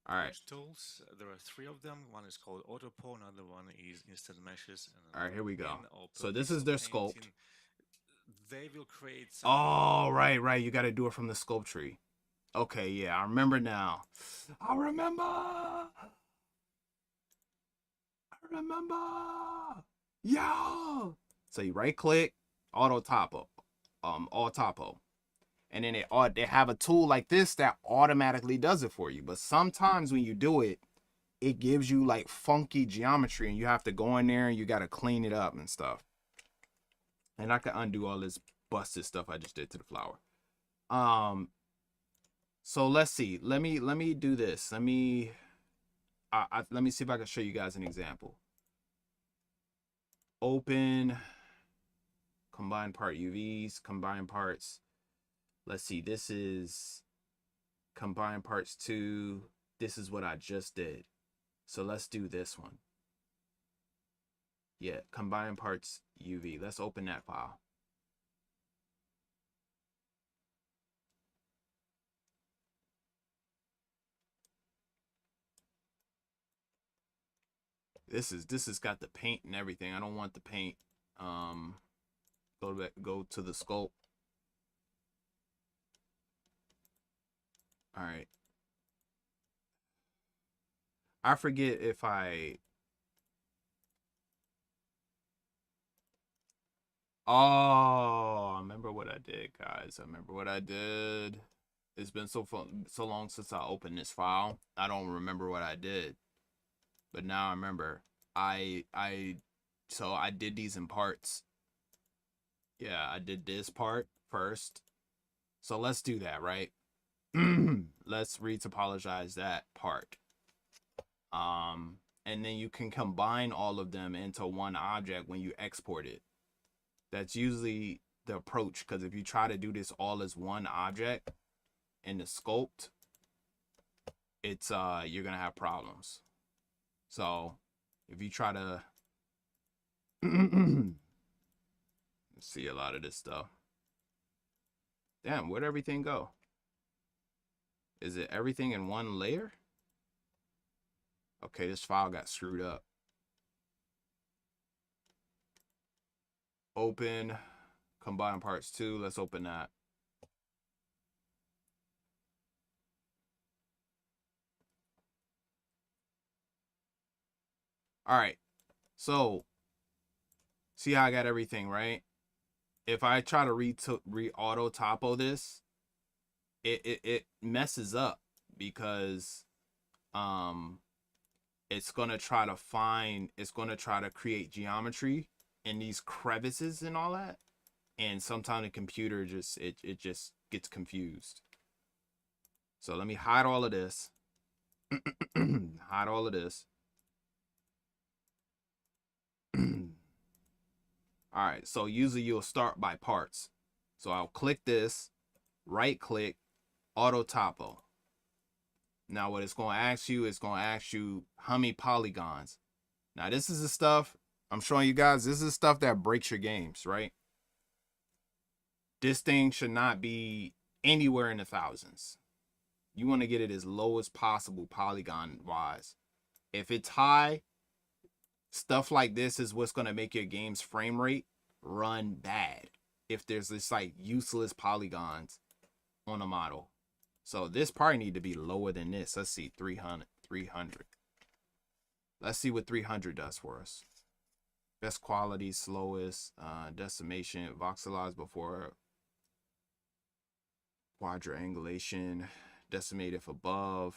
All right. Tools. There are 3 of them. One is called Autopo, another one is Instant Meshes. And all right, here we go. So this is their sculpt. They will create some... Oh, right. You got to do it from the sculpt tree. Okay, yeah, I remember now. I remember. Yeah. So you right click, auto topo, all topo. And then they have a tool like this that automatically does it for you. But sometimes when you do it, it gives you like funky geometry, and you have to go in there and you got to clean it up and stuff. And I can undo all this busted stuff I just did to the flower. So let's see. Let me do this. Let me see if I can show you guys an example. Open combine part UVs, combine parts. Let's see. This is combine parts 2. This is what I just did. So let's do this one. Yeah, combine parts UV. Let's open that file. This is got the paint and everything. I don't want the paint. Go to the scope. All right. I forget if I. Oh, I remember what I did, guys. I remember what I did. It's been so long since I opened this file. I don't remember what I did, but now I remember. So I did these in parts. Yeah, I did this part first. So let's do that, right? Let's retopologize that part. And then you can combine all of them into one object when you export it. That's usually the approach, because if you try to do this all as one object in the sculpt, it's you're gonna have problems. So if you try to see a lot of this stuff. Damn, where'd everything go? Is it everything in one layer? Okay, this file got screwed up. Open combine parts 2. Let's open that. All right. So see how I got everything, right? If I try to re-auto topo this, it messes up because it's gonna try to create geometry in these crevices and all that, and sometimes the computer just gets confused. So let me hide all of this. Hide all of this. All right, so usually you'll start by parts. So I'll click this, right click, auto topo. Now what it's going to ask you is how many polygons. Now this is the stuff I'm showing you guys. This is stuff that breaks your games, right? This thing should not be anywhere in the thousands. You want to get it as low as possible polygon wise. If it's high, stuff like this is what's going to make your game's frame rate run bad. If there's this like useless polygons on a model. So this probably need to be lower than this. Let's see, 300. Let's see what 300 does for us. Best quality, slowest, decimation, voxelized before quadrangulation, decimate if above.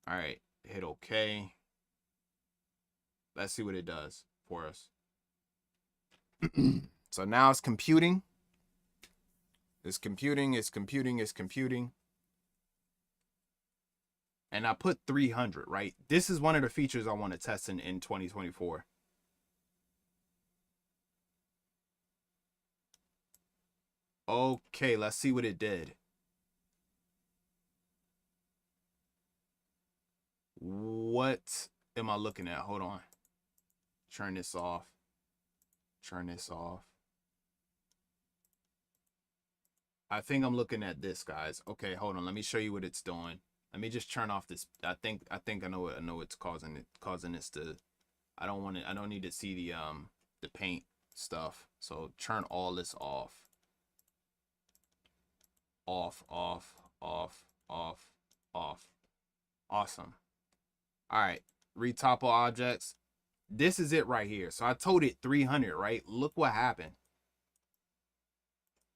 All right, hit OK. Let's see what it does for us. So now it's computing. It's computing. And I put 300, right? This is one of the features I want to test in 2024. Okay, let's see what it did. What am I looking at? Hold on. Turn this off. I think I'm looking at this, guys. Okay, hold on. Let me show you what it's doing. Let me just turn off this. I think I know what's causing this to. I don't need to see the paint stuff. So turn all this off. Off. Awesome. All right, retopo objects. This is it right here. So I told it 300, right? Look what happened.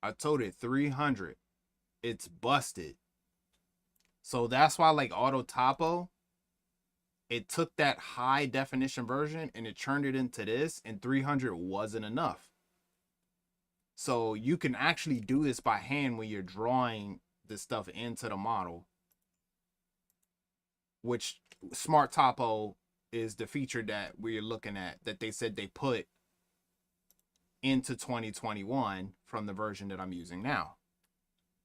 I told it 300. It's busted. So that's why, like, auto topo, it took that high definition version and it turned it into this, and 300 wasn't enough. So you can actually do this by hand when you're drawing this stuff into the model, which Smart Topo is the feature that we're looking at, that they said they put into 2021 from the version that I'm using now.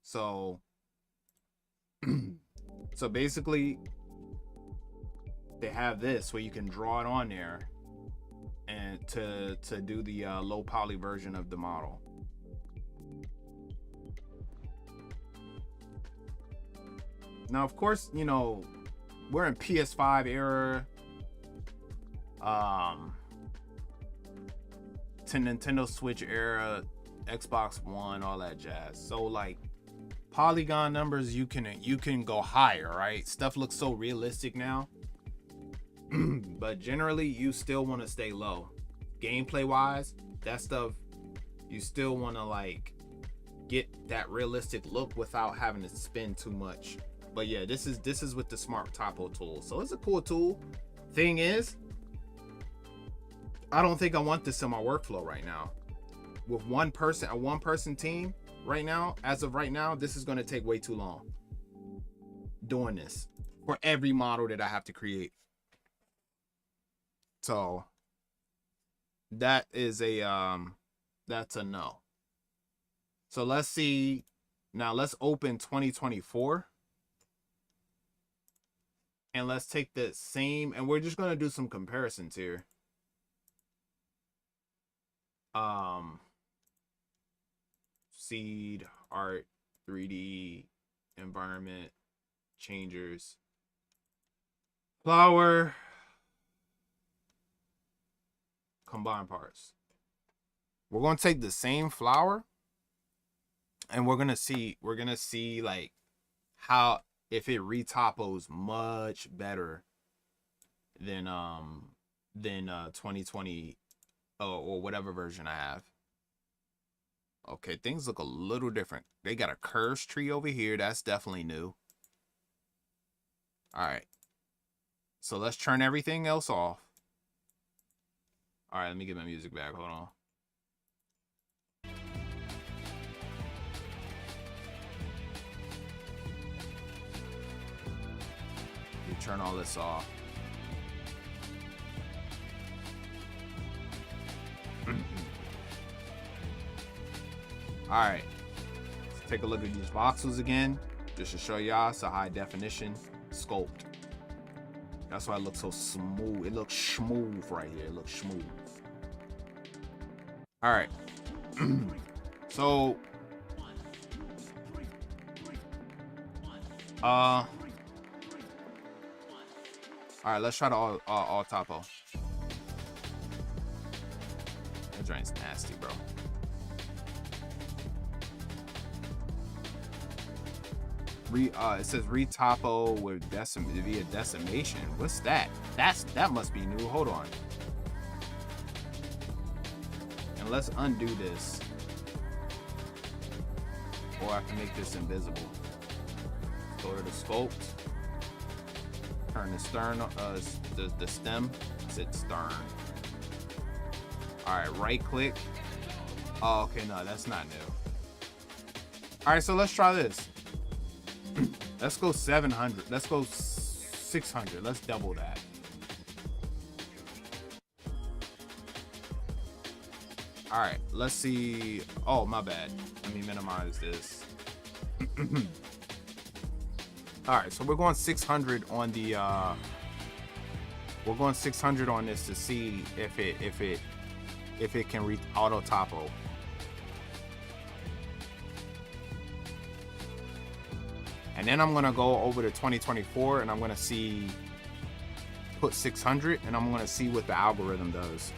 So so basically they have this where you can draw it on there and to do the low poly version of the model. Now, of course, you know, we're in PS5 era, to Nintendo Switch era, Xbox One, all that jazz. So like polygon numbers, you can go higher, right? Stuff looks so realistic now. But generally you still want to stay low. Gameplay wise, that stuff, you still want to like get that realistic look without having to spend too much. But yeah, this is with the Smart Topo tool. So it's a cool tool. Thing is, I don't think I want this in my workflow right now. With a one person team right now, as of right now, this is going to take way too long doing this for every model that I have to create. So that is that's a no. So let's see. Now let's open 2024. And let's take the same, and we're just going to do some comparisons here. Seed, art, 3D, environment, changers, flower, combine parts. We're going to take the same flower and we're going to see like how, if it retopos much better than 2020 or whatever version I have. Okay, things look a little different. They got a curves tree over here. That's definitely new. All right. So let's turn everything else off. All right, let me get my music back. Hold on. You turn all this off. All right, let's take a look at these voxels again, just to show y'all. It's a high definition sculpt. That's why it looks so smooth. It looks smooth right here. It looks smooth. All right. So, all right, let's try the all topo. That joint's nasty, bro. It says retopo with via decimation. What's that? That must be new. Hold on. And let's undo this. Or I can make this invisible. Go to the sculpt. Turn the stern, the stem. Sit stern. All right, right click. Oh, okay, no, that's not new. All right, so let's try this. Let's go 700. Let's go 600. Let's double that. All right, let's see. Oh, my bad. Let me minimize this. All right, so we're going 600 on the we're going 600 on this to see if it can reach auto topo. And then I'm gonna go over to 2024 and I'm gonna put 600 and I'm gonna see what the algorithm does.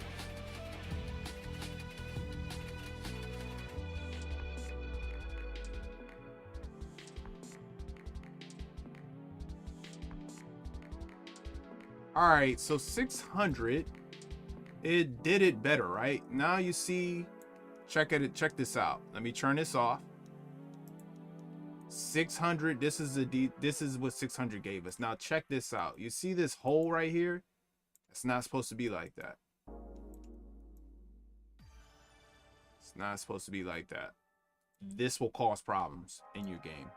All right, so 600, it did it better, right? Now you see, check this out. Let me turn this off. 600, this is what 600 gave us. Now check this out. You see this hole right here? It's not supposed to be like that. It's not supposed to be like that. This will cause problems in your game.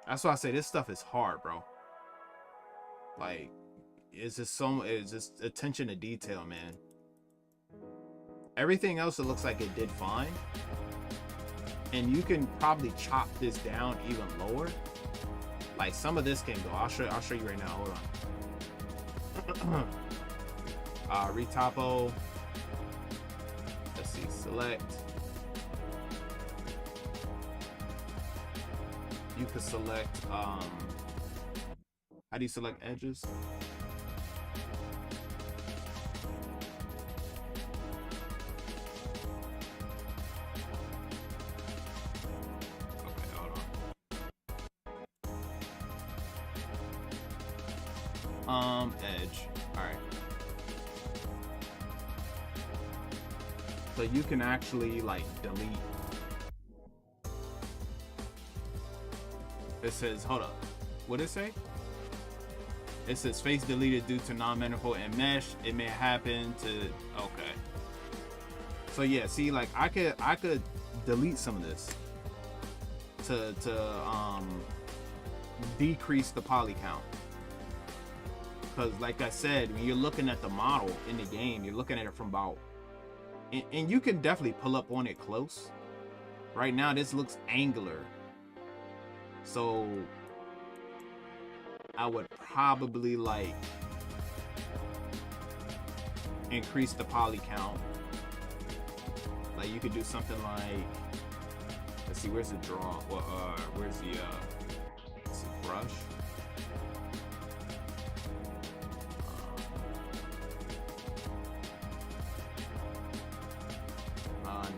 That's why I say this stuff is hard, bro. Like, it's just attention to detail, man. Everything else, it looks like it did fine. And you can probably chop this down even lower. Like, some of this can go. I'll show you right now. Hold on. Retopo. Let's see. Select. You could select. How do you select edges? Edge. All right. So you can actually like delete. It says, hold up. What did it say? It says face deleted due to non-manifold and mesh. It may happen to, okay. So yeah, see, like I could delete some of this to decrease the poly count. Because like I said, when you're looking at the model in the game, you're looking at it from about, and you can definitely pull up on it close. Right now, this looks angular. So I would probably like increase the poly count. Like you could do something like, let's see, where's the draw? Well, where's the brush?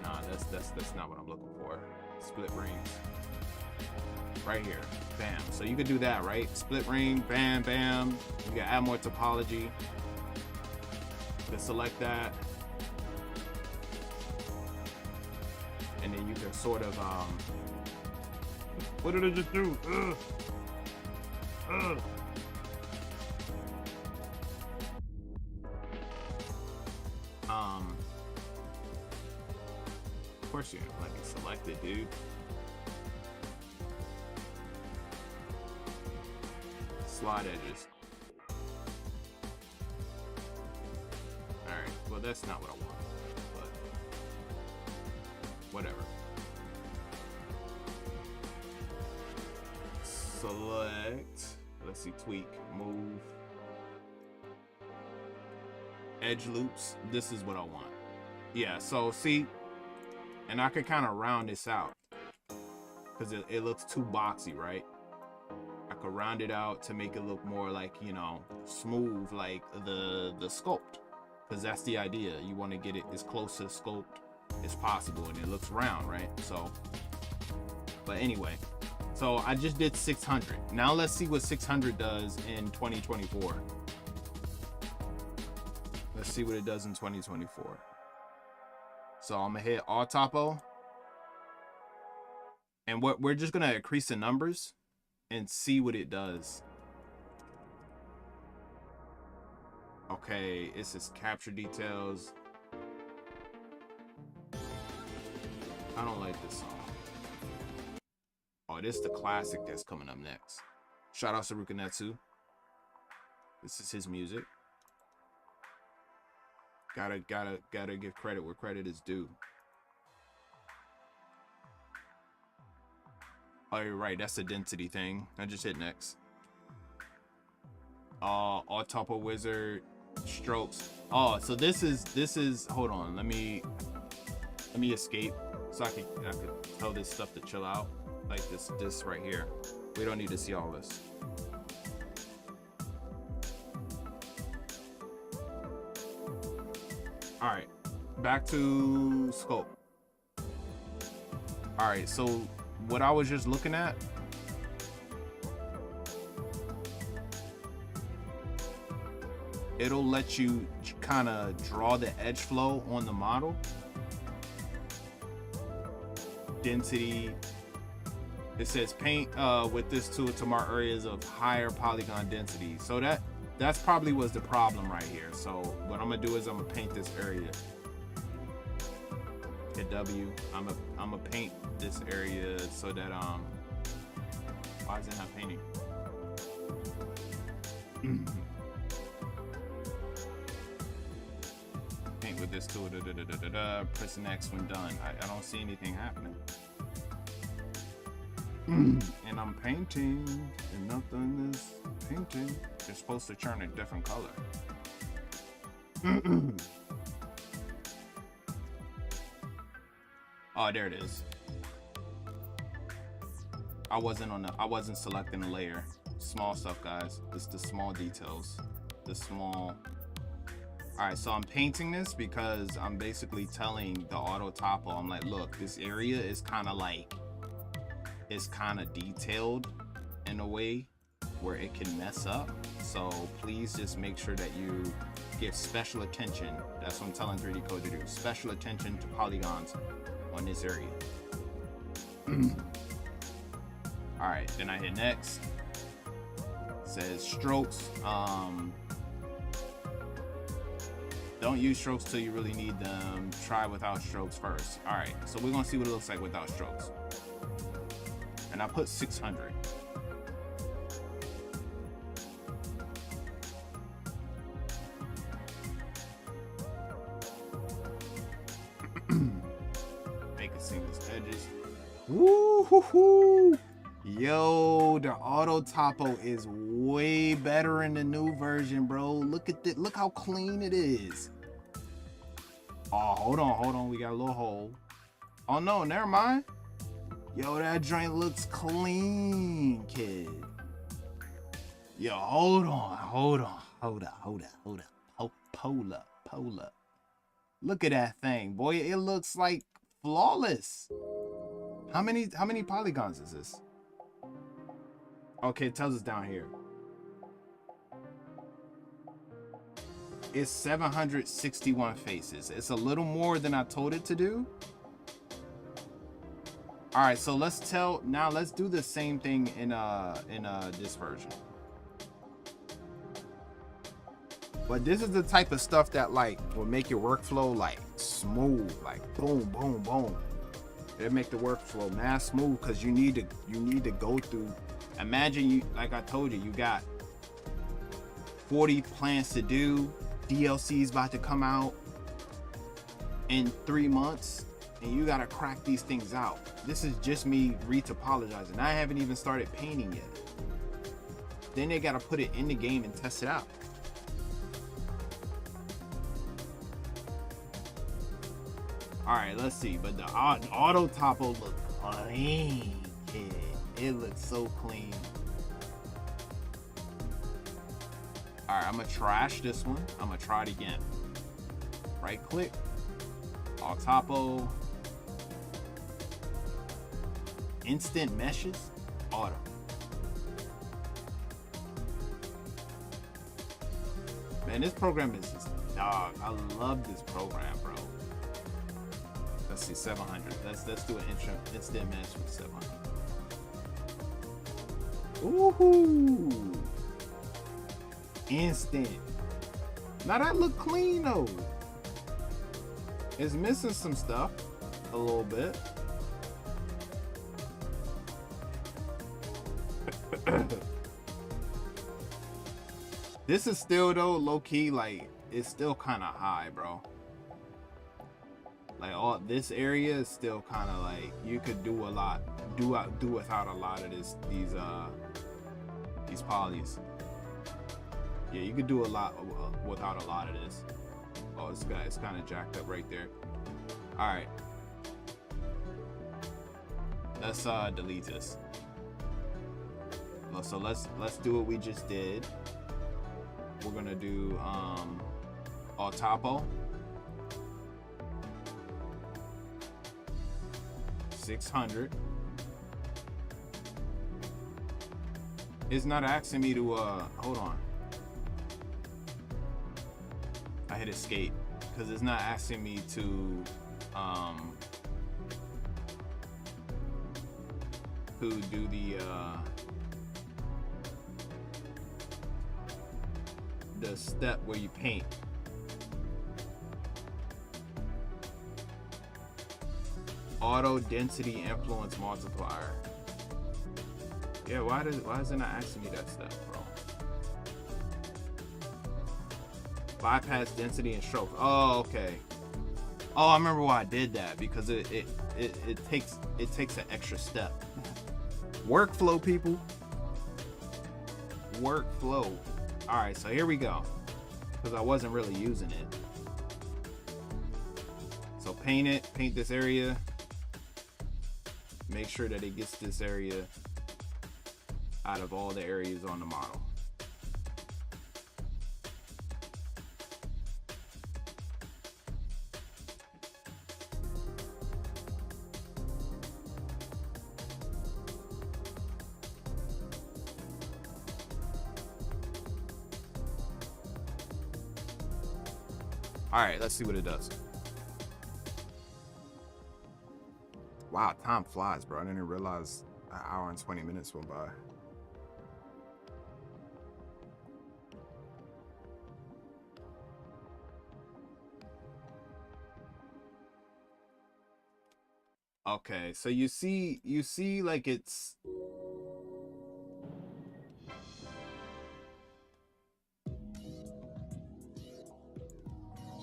Nah, that's not what I'm looking for. Split rings. Right here, bam. So you could do that, right? Split ring, bam, bam. You can add more topology. You can select that. And then you can sort of, what did I just do? Of course you let me select it, dude. Slide edges. Alright, well that's not what I want, but whatever. Select, let's see, tweak, move. Edge loops, this is what I want. Yeah, so see, and I could kind of round this out because it looks too boxy, right? I could round it out to make it look more like, you know, smooth, like the sculpt, because that's the idea. You want to get it as close to sculpt as possible, and it looks round, right? So, but anyway, so I just did 600. Now let's see what 600 does in 2024. Let's see what it does in 2024. So I'm gonna hit Alt Topo, and what we're just gonna increase the numbers and see what it does. Okay, it says capture details. I don't like this song. Oh, this is the classic that's coming up next. Shout out to Rukanetsu. This is his music. Gotta give credit where credit is due. Oh, you're right. That's a density thing. I just hit next. Alt Topo Wizard strokes. Oh, so this is. Hold on. Let me escape so I could tell this stuff to chill out. Like this right here. We don't need to see all this. All right, back to scope. All right, so what I was just looking at, it'll let you kind of draw the edge flow on the model. Density. It says paint with this tool to mark areas of higher polygon density. So that's probably was the problem right here. So what I'm gonna do is I'm gonna paint this area. Hit W. I'm gonna paint this area so that Why is it not painting? Paint with this tool. Press an X when done. I don't see anything happening. And I'm painting, and nothing is painting. It's supposed to turn a different color. Oh, there it is. I wasn't selecting a layer. Small stuff, guys. It's the small details. The small. All right, so I'm painting this because I'm basically telling the auto topo, I'm like, look, this area is kind of like, it's kind of detailed in a way where it can mess up. So please just make sure that you give special attention. That's what I'm telling 3D Code to do. Special attention to polygons on this area. All right, then I hit next. It says strokes. Don't use strokes till you really need them. Try without strokes first. All right, so we're gonna see what it looks like without strokes. And I put 600. Make it seamless edges. Woo hoo hoo! Yo, the auto topo is way better in the new version, bro. Look at that. Look how clean it is. Oh, hold on. We got a little hole. Oh no, never mind. Yo, that joint looks clean, kid. Yo, hold on. Hold up. Pull up. Look at that thing, boy. It looks like flawless. How many polygons is this? Okay, it tells us down here. It's 761 faces. It's a little more than I told it to do. All right, so let's do the same thing in this version. But this is the type of stuff that like will make your workflow like smooth, like boom, boom, boom. It'll make the workflow mad smooth because you need to go through. Imagine you, like I told you, you got 40 plans to do. DLC is about to come out in 3 months, and you gotta crack these things out. This is just me retopologizing. I haven't even started painting yet. Then they gotta put it in the game and test it out. All right, let's see. But the auto topo looks clean. It looks so clean. All right, I'm gonna trash this one. I'm gonna try it again. Right click, auto topo, instant meshes, auto. Man, this program is just dog. I love this program, bro. Let's see, 700. Let's do an instant mesh with 700. Ooh, instant. Now that look clean though. It's missing some stuff a little bit. This is still though low key, like it's still kind of high, bro. Like all this area is still kind of like you could do a lot, do without a lot of these polys. Yeah, you could do a lot without a lot of this. Oh, this guy is kind of jacked up right there. All right, let's delete this. So let's do what we just did. We're gonna do auto topo. 600. It's not asking me to hold on. I hit escape because it's not asking me to do the step where you paint. Auto density influence multiplier. Yeah, why is it not asking me that stuff, bro? Bypass density and stroke. Oh, okay. Oh, I remember why I did that, because it takes an extra step. Workflow, people. Workflow. All right, so here we go. Because I wasn't really using it. So paint this area. Make sure that it gets this area out of all the areas on the model. All right, let's see what it does. Wow, time flies, bro. I didn't realize an hour and 20 minutes went by. Okay, so you see like it's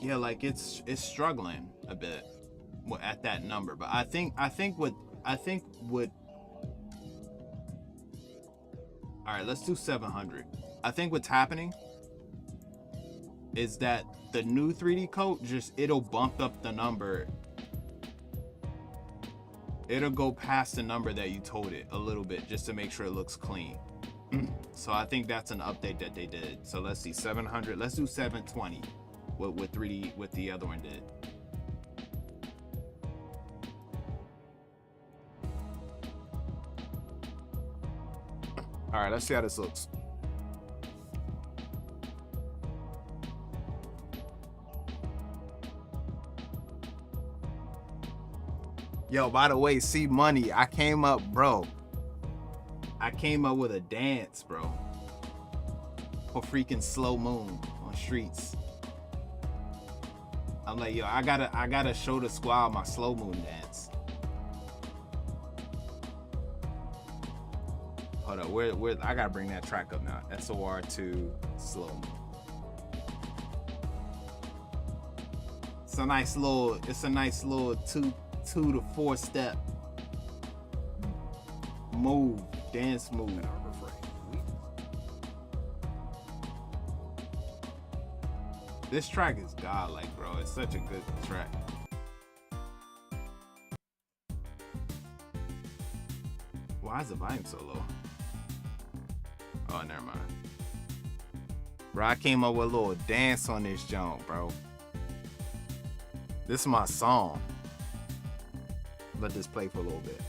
yeah, like it's struggling a bit at that number, but I think what all right, let's do 700. I think what's happening is that the new 3D coat it'll bump up the number. It'll go past the number that you told it a little bit just to make sure it looks clean. So I think that's an update that they did. So let's see, 700. Let's do 720. With 3D, what the other one did. All right, let's see how this looks. Yo, by the way, C Money, I came up with a dance, bro, for freaking Slow Moon on Streets. I'm like, yo, I gotta show the squad my Slow Moon dance. Hold up, where I gotta bring that track up now. SOR2 Slow Moon. It's a nice little 2 to 4 step move, dance move. This track is godlike, bro. It's such a good track. Why is the volume so low? Oh, never mind. Bro, I came up with a little dance on this joint, bro. This is my song. Let this play for a little bit.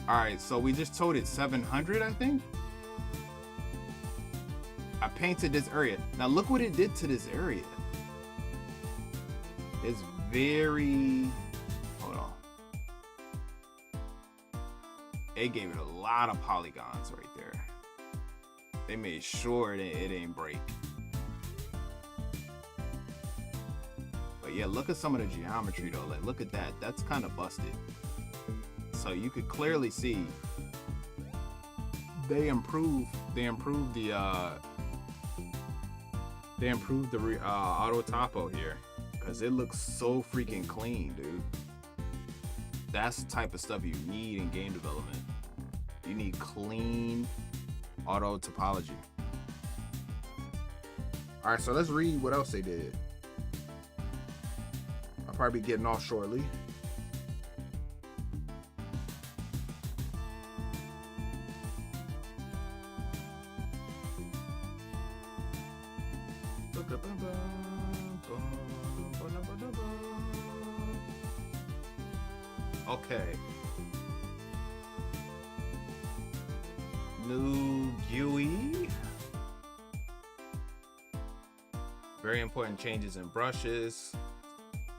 All right, so we just told it 700, I think. I painted this area. Now look what it did to this area. It's very, hold on. It gave it a lot of polygons right there. They made sure that it ain't break. But yeah, look at some of the geometry though. Like, look at that. That's kind of busted. So you could clearly see they improved the auto topo here, because it looks so freaking clean, dude. That's the type of stuff you need in game development. You need clean auto topology. All right, so let's read what else they did. I'll probably be getting off shortly. Okay. New GUI. Very important changes in brushes.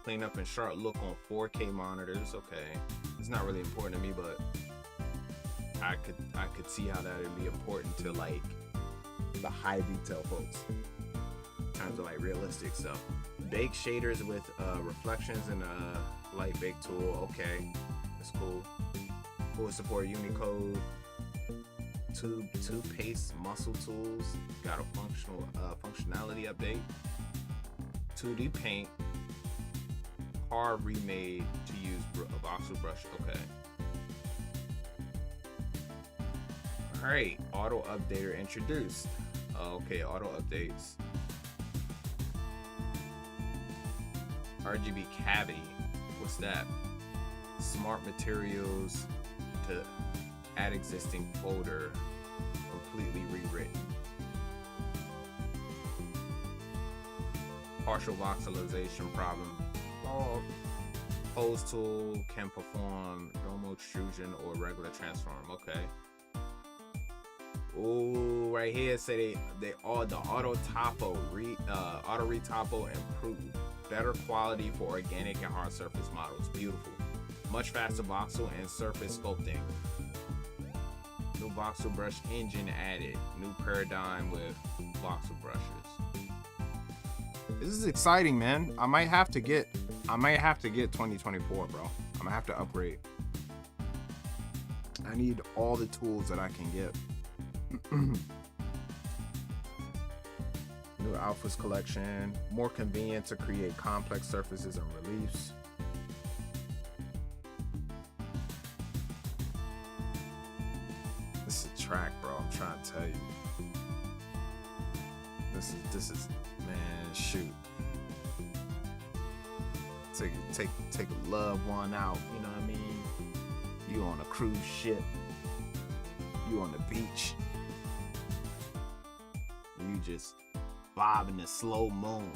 Clean up and sharp look on 4K monitors. Okay. It's not really important to me, but I could see how that would be important to like the high detail folks. terms of like realistic stuff. Bake shaders with reflections and a light bake tool. Okay, that's cool. Full support Unicode. Toothpaste muscle tools. Got a functionality update. 2D paint. Car remade to use a voxel brush. Okay. Alright, auto updater introduced. Okay, auto updates. RGB cavity. What's that? Smart materials to add existing folder. Completely rewritten. Partial voxelization problem. Oh, pose tool can perform normal extrusion or regular transform. Okay. Oh, right here say they all the auto retopo improved, better quality for organic and hard surface models. Beautiful, much faster voxel and surface sculpting. New voxel brush engine added. New paradigm with voxel brushes. This is exciting, man. I might have to get 2024, bro. I'm gonna have to upgrade. I need all the tools that I can get. New Alphas collection, more convenient to create complex surfaces and reliefs. This is a track, bro. I'm trying to tell you. This is man, shoot. Take a loved one out, you know what I mean? You on a cruise ship. You on the beach. You just bobbing the slow moon.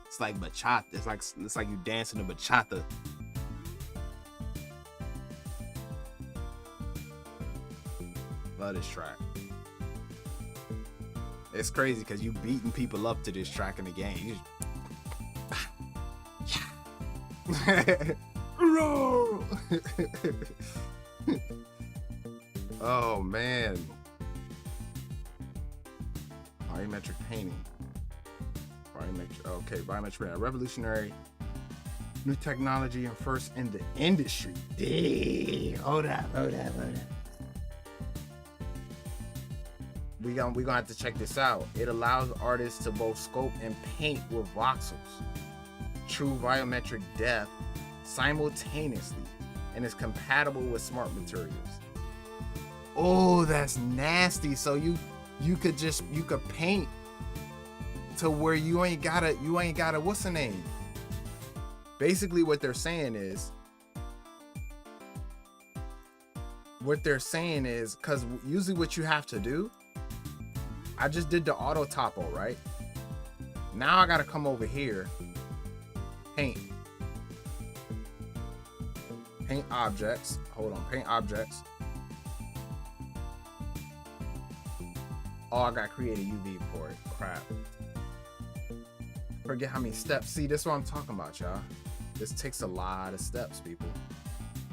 It's like bachata. It's like you dancing to bachata. Love this track. It's crazy because you beating people up to this track in the game. You just... Oh man. Volumetric painting. Volumetric painting. Revolutionary new technology and first in the industry. Dang. Hold up. We're gonna have to check this out. It allows artists to both sculpt and paint with voxels. True volumetric depth simultaneously, and is compatible with smart materials. Oh, that's nasty. So you could paint to where you ain't gotta what's the name? Basically what they're saying is because usually what you have to do, I just did the auto topo, right? Now I gotta come over here, paint objects. Hold on, paint objects. Oh, I gotta create a UV for it. Crap. Forget how many steps. See, this is what I'm talking about, y'all. This takes a lot of steps, people.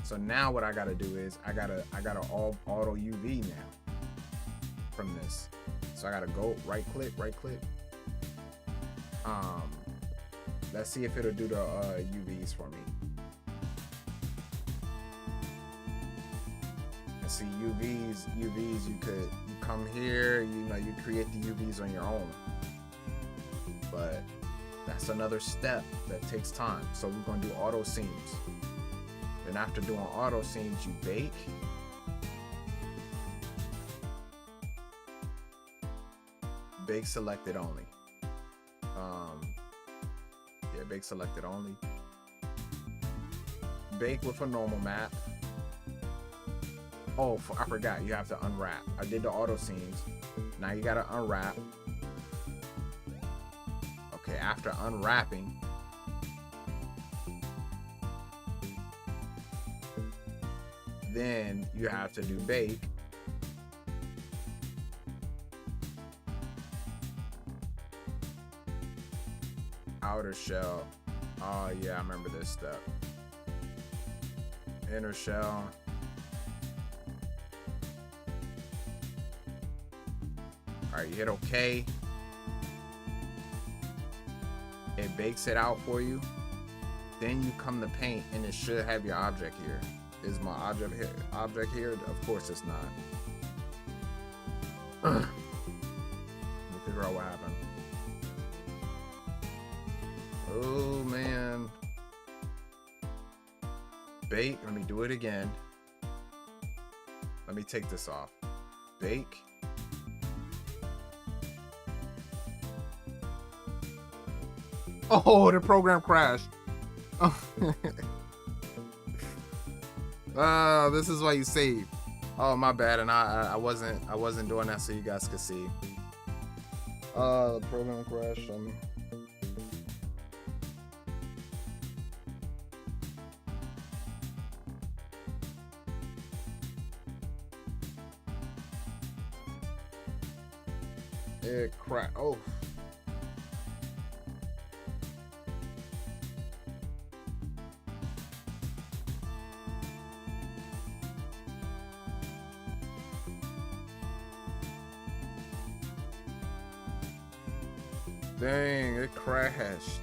So now what I gotta do is I gotta all auto UV now from this. So I gotta go right click. Let's see if it'll do the UVs for me. And see UVs, you come here, you create the UVs on your own. But that's another step that takes time. So we're gonna do auto scenes. Then after doing auto scenes, you bake. Bake selected only. Bake selected only. Bake with a normal map. Oh, I forgot. You have to unwrap. I did the auto scenes. Now you gotta unwrap. Okay, after unwrapping, then you have to do bake. Outer shell. Oh yeah, I remember this step. Inner shell. All right, you hit OK. it bakes it out for you. Then you come to paint, and it should have your object here. Is my object here? Of course it's not. Let me figure out what happened. Oh man. Bake. Let me do it again. Let me take this off. Bake. Oh, the program crashed. Oh, this is why you save. Oh, my bad, and I wasn't doing that so you guys could see. The program crashed on me. It crashed. Oh. Dang, it crashed.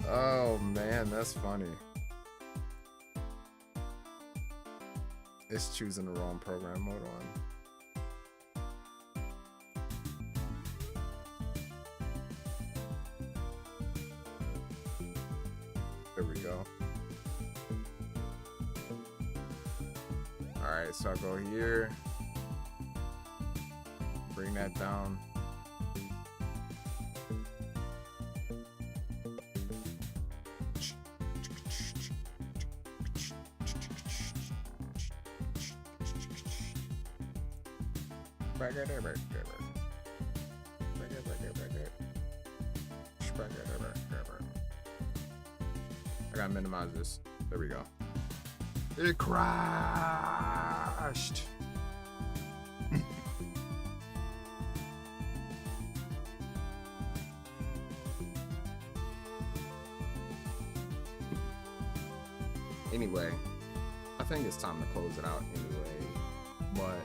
Oh man, that's funny. It's choosing the wrong program. Hold on. There we go. Alright, so I'll go here. Bring that down. I gotta minimize this. There we go. It crashed. Anyway, I think it's time to close it out anyway. But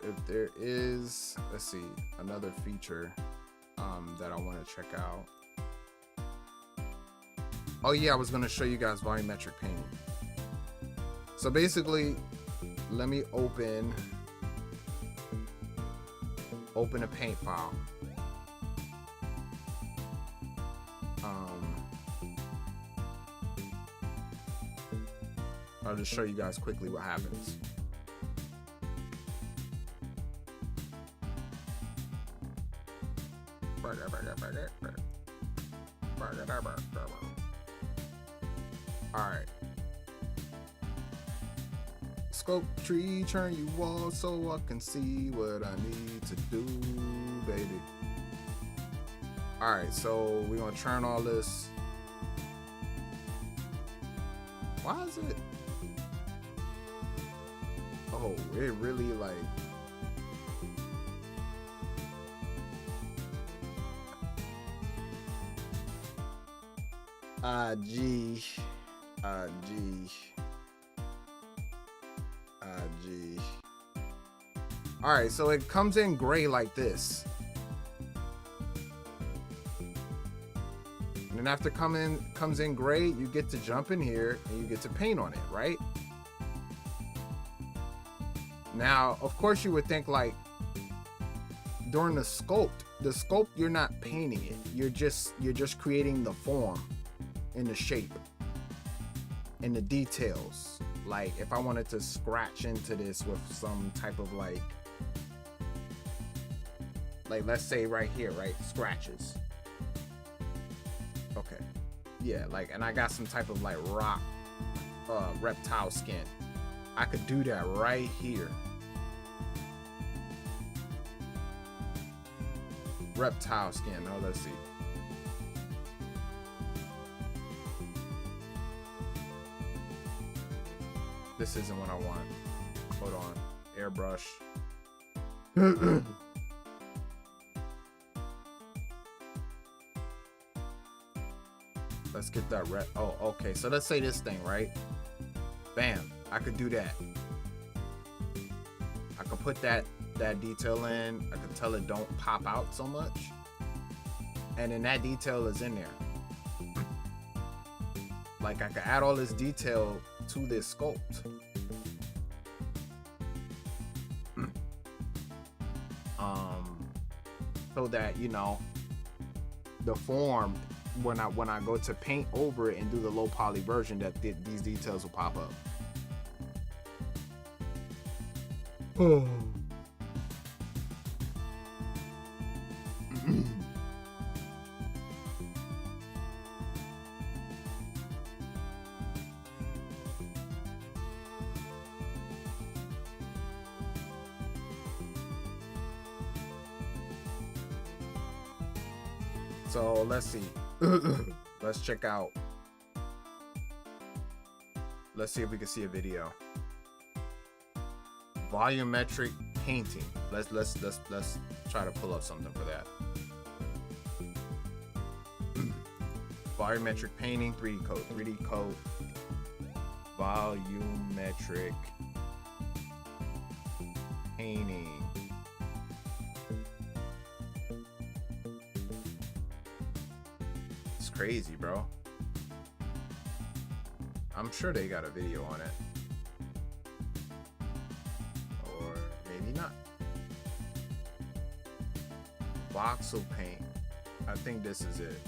if there is, let's see, another feature that I want to check out. Oh yeah, I was gonna show you guys volumetric painting. So basically, let me open a paint file. I'll just show you guys quickly what happens. Alright. Scope tree, turn you on so I can see what I need to do, baby. Alright, so we're gonna turn all this. Why is it? Oh, it really like. G. All right, so it comes in gray like this. And then after comes in gray, you get to jump in here and you get to paint on it, right? Now, of course you would think like during the sculpt you're not painting it. You're just creating the form and the shape and the details. Like if I wanted to scratch into this with some type of like let's say right here, right? Scratches. Okay. Yeah, like, and I got some type of like rock reptile skin. I could do that right here. Reptile skin. Oh, let's see. This isn't what I want. Hold on. Airbrush. Let's get that red. Oh, okay. So let's say this thing, right? Bam. I could do that. could put that detail in. I could tell it don't pop out so much, and then that detail is in there. Like I could add all this detail to this sculpt. So that, you know, the form, when I go to paint over it and do the low poly version, that these details will pop up. Oh. So let's see. Let's check out. Let's see if we can see a video. Volumetric painting. Let's try to pull up something for that. Volumetric painting, 3D code. 3D code. Volumetric painting. Crazy, bro. I'm sure they got a video on it, or maybe not. Voxel paint. I think this is it.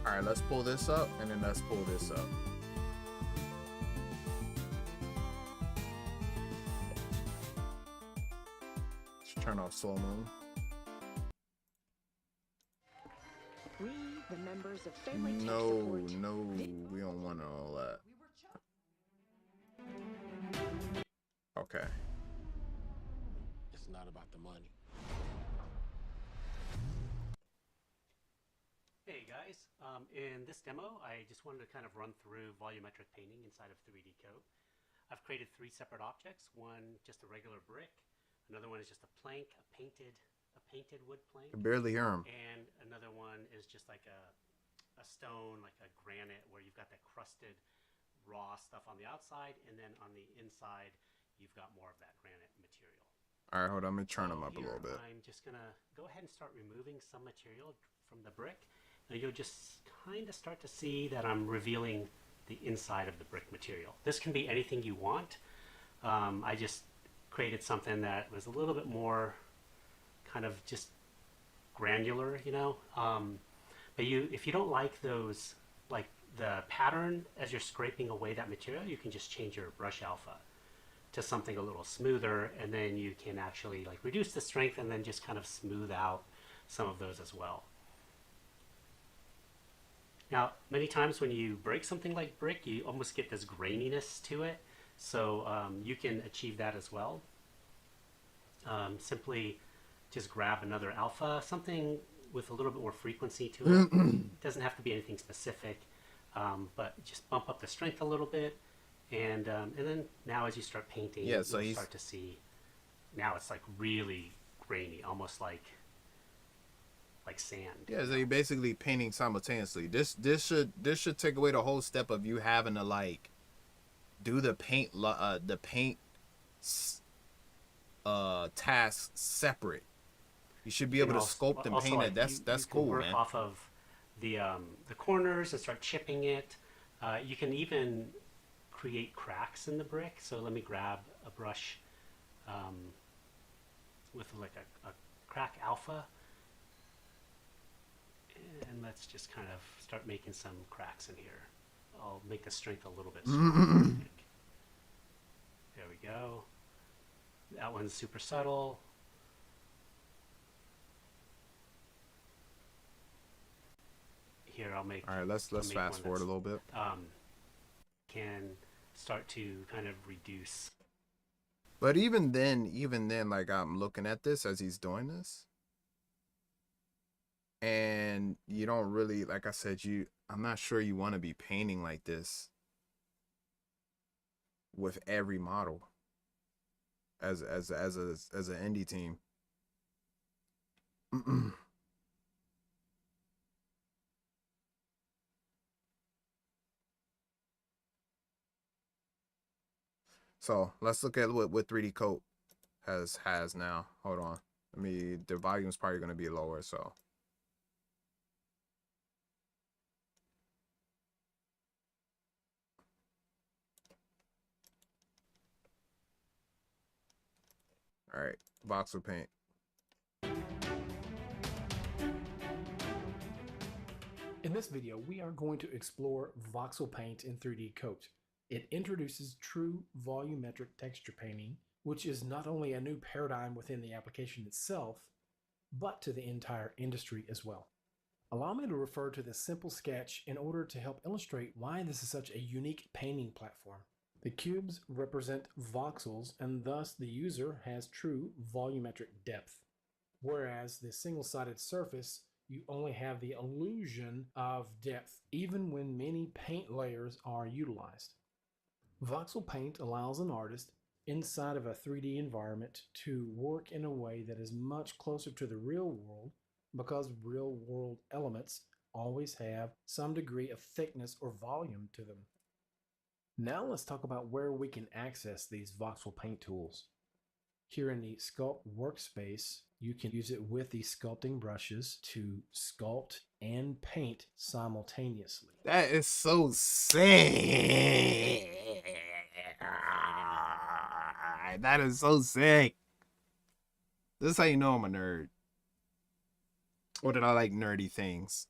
All right, let's pull this up, and then let's pull this up. Let's turn off slow mo. We, the members of Family Tech No, Support. no, we don't want all that. Okay. It's not about the money. Hey guys, in this demo, I just wanted to kind of run through volumetric painting inside of 3D Code. I've created 3 separate objects. One, just a regular brick. Another one is just a plank, a painted wood plank. I can barely hear him. And another one is just like a stone, like a granite, where you've got that crusted raw stuff on the outside, and then on the inside, you've got more of that granite material. All right, hold on. Let me turn them up a Here, little bit. I'm just gonna go ahead and start removing some material from the brick. And you'll just kind of start to see that I'm revealing the inside of the brick material. This can be anything you want. I just created something that was a little bit more kind of just granular, you know. But if you don't like those, like the pattern as you're scraping away that material, you can just change your brush alpha to something a little smoother, and then you can actually like reduce the strength and then just kind of smooth out some of those as well. Now, many times when you break something like brick, you almost get this graininess to it. So you can achieve that as well. Simply just grab another alpha, something with a little bit more frequency to it. It doesn't have to be anything specific, but just bump up the strength a little bit. And then now as you start painting, Yeah, so you'll start to see, now it's like really grainy, almost like sand. Yeah, so you're basically painting simultaneously. This should take away the whole step of you having to like do the paint tasks separate. You should be able to sculpt and paint it. That's you cool, can work man. off of the corners and start chipping it. You can even create cracks in the brick. So let me grab a brush with like a crack alpha. And let's just kind of start making some cracks in here. I'll make the strength a little bit stronger. There we go. That one's super subtle. Here I'll make. All right, let's make fast one forward a that's, little bit. Can start to kind of reduce. But even then, like I'm looking at this as he's doing this, and you don't really, like I said, I'm not sure you want to be painting like this with every model. as an indie team. So let's look at what 3D Coat has now. Hold on. The volume's probably gonna be lower, so. All right, voxel paint. In this video, we are going to explore voxel paint in 3D Coat. It introduces true volumetric texture painting, which is not only a new paradigm within the application itself, but to the entire industry as well. Allow me to refer to this simple sketch in order to help illustrate why this is such a unique painting platform. The cubes represent voxels, and thus the user has true volumetric depth. Whereas the single-sided surface, you only have the illusion of depth, even when many paint layers are utilized. Voxel paint allows an artist inside of a 3D environment to work in a way that is much closer to the real world, because real world elements always have some degree of thickness or volume to them. Now let's talk about where we can access these voxel paint tools. Here in the Sculpt workspace, you can use it with the sculpting brushes to sculpt and paint simultaneously. That is so sick. That is so sick. This is how you know I'm a nerd. Or that I like nerdy things.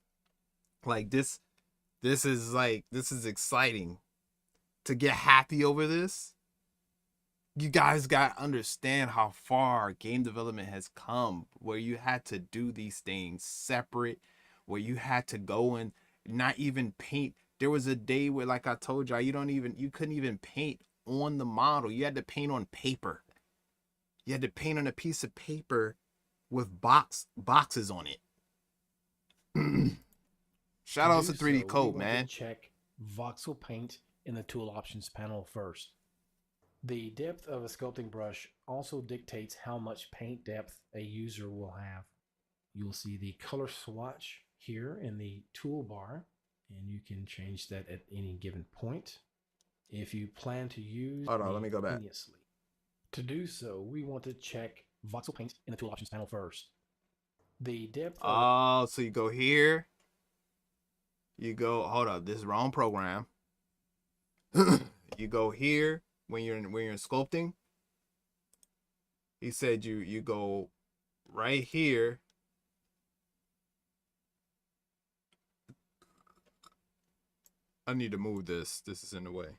Like this is exciting. To get happy over this, you guys got to understand how far game development has come, where you had to do these things separate, where you had to go and not even paint. There was a day where, like I told y'all, you couldn't even paint on the model. You had to paint on paper. You had to paint on a piece of paper with boxes on it. Shout out to 3D Coat, man. Check voxel paint in the tool options panel first. The depth of a sculpting brush also dictates how much paint depth a user will have. You'll see the color swatch here in the toolbar, and you can change that at any given point. If you plan to use Hold on, let me go back. To do so, we want to check voxel paint in the tool options panel first. The depth so you go here. You go, hold up, this is wrong program. You go here when you're in sculpting. He said you go right here. I need to move this. This is in the way.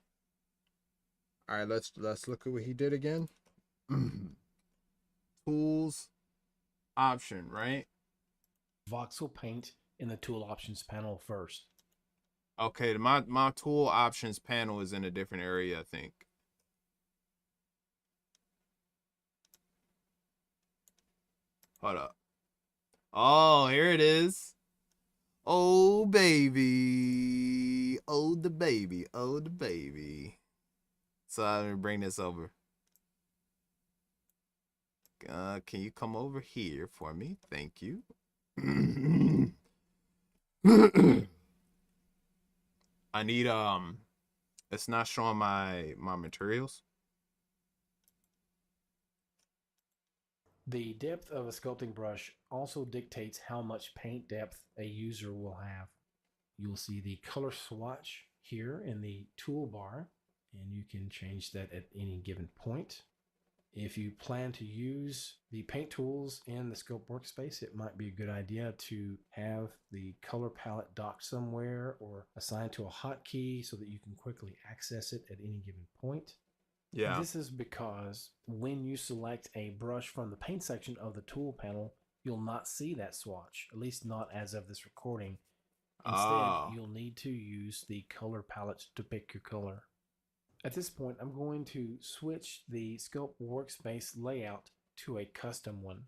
All right, let's look at what he did again. Tools option, right? Voxel paint in the tool options panel first. Okay, my tool options panel is in a different area, I think. Hold up. Oh, here it is. Oh, baby. Oh, the baby. Oh, the baby. So I'm going to bring this over. Can you come over here for me? Thank you. I need, it's not showing my materials. The depth of a sculpting brush also dictates how much paint depth a user will have. You'll see the color swatch here in the toolbar, and you can change that at any given point. If you plan to use the paint tools in the Sculpt workspace, it might be a good idea to have the color palette docked somewhere or assigned to a hotkey so that you can quickly access it at any given point. Yeah. This is because when you select a brush from the paint section of the tool panel, you'll not see that swatch, at least not as of this recording. Instead, you'll need to use the color palette to pick your color. At this point, I'm going to switch the Sculpt workspace layout to a custom one.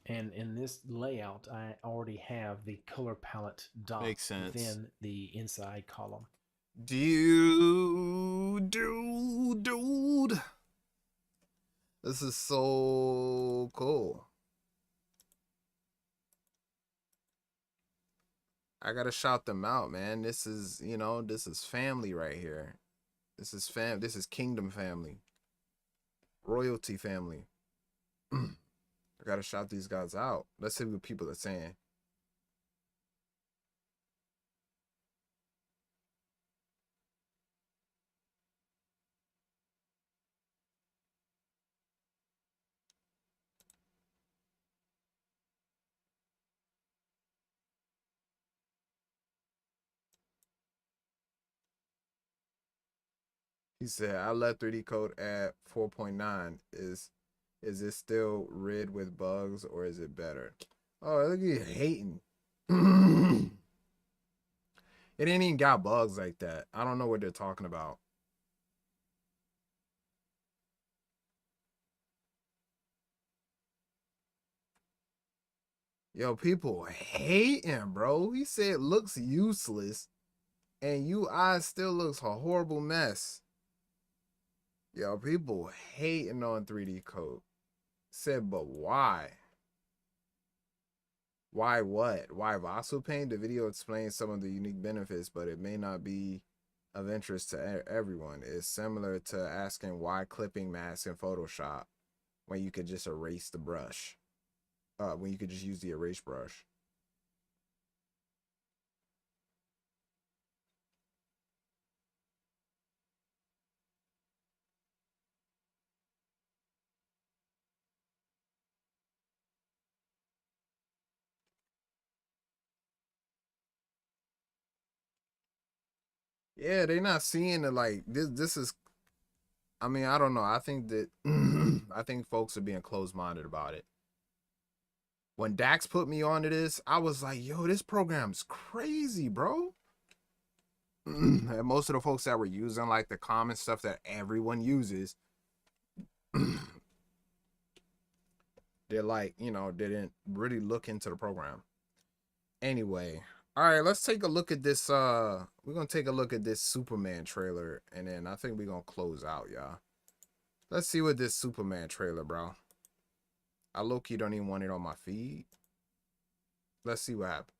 And in this layout, I already have the color palette docked within the inside column. Dude. This is so cool. I gotta shout them out, man. This is, you know, this is family right here. This is Kingdom family. Royalty family. I gotta shout these guys out. Let's see what people are saying. He said, I left 3D code at 4.9. Is it still rid with bugs or is it better? Oh, look at you hating. It ain't even got bugs like that. I don't know what they're talking about. Yo, people hating, bro. He said it looks useless and UI still looks a horrible mess. Yo, people hating on 3D code. Said, but why? Why what? Why Voxel Paint? The video explains some of the unique benefits, but it may not be of interest to everyone. It's similar to asking why clipping mask in Photoshop when you could just erase the brush. When you could just use the erase brush. Yeah, they're not seeing it like this is, I mean, I don't know. I think that I think folks are being closed-minded about it. When Dax put me onto this, I was like, yo, this program's crazy, bro. And most of the folks that were using like the common stuff that everyone uses, they're like, you know, they didn't really look into the program. Anyway, all right, let's take a look at this. We're gonna take a look at this Superman trailer, and then I think we're gonna close out, y'all. Let's see what this Superman trailer, bro. I low-key don't even want it on my feed. Let's see what happens.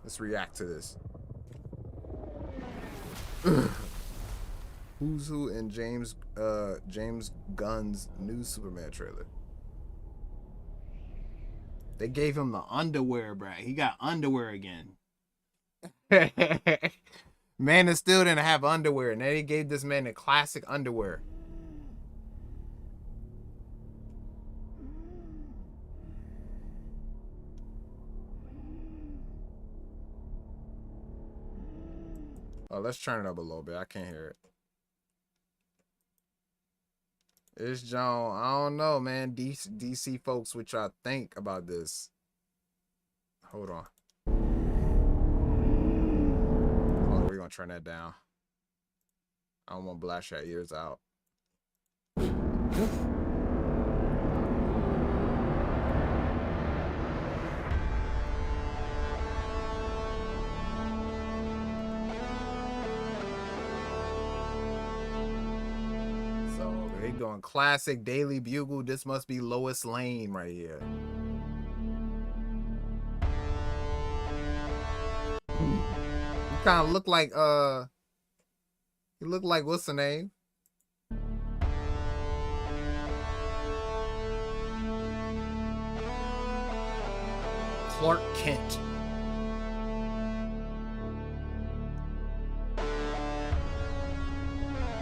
Let's react to this. Who's Who in James Gunn's new Superman trailer. They gave him the underwear, bro. He got underwear again. Man, it still didn't have underwear, and then they gave this man the classic underwear. Oh, let's turn it up a little bit. I can't hear it. It's John. I don't know, man. DC folks, what y'all think about this? Hold on. Oh, we're gonna turn that down. I don't want to blast your ears out. They going classic Daily Bugle. This must be Lois Lane right here. You kind of look like you look like, what's the name? Clark Kent.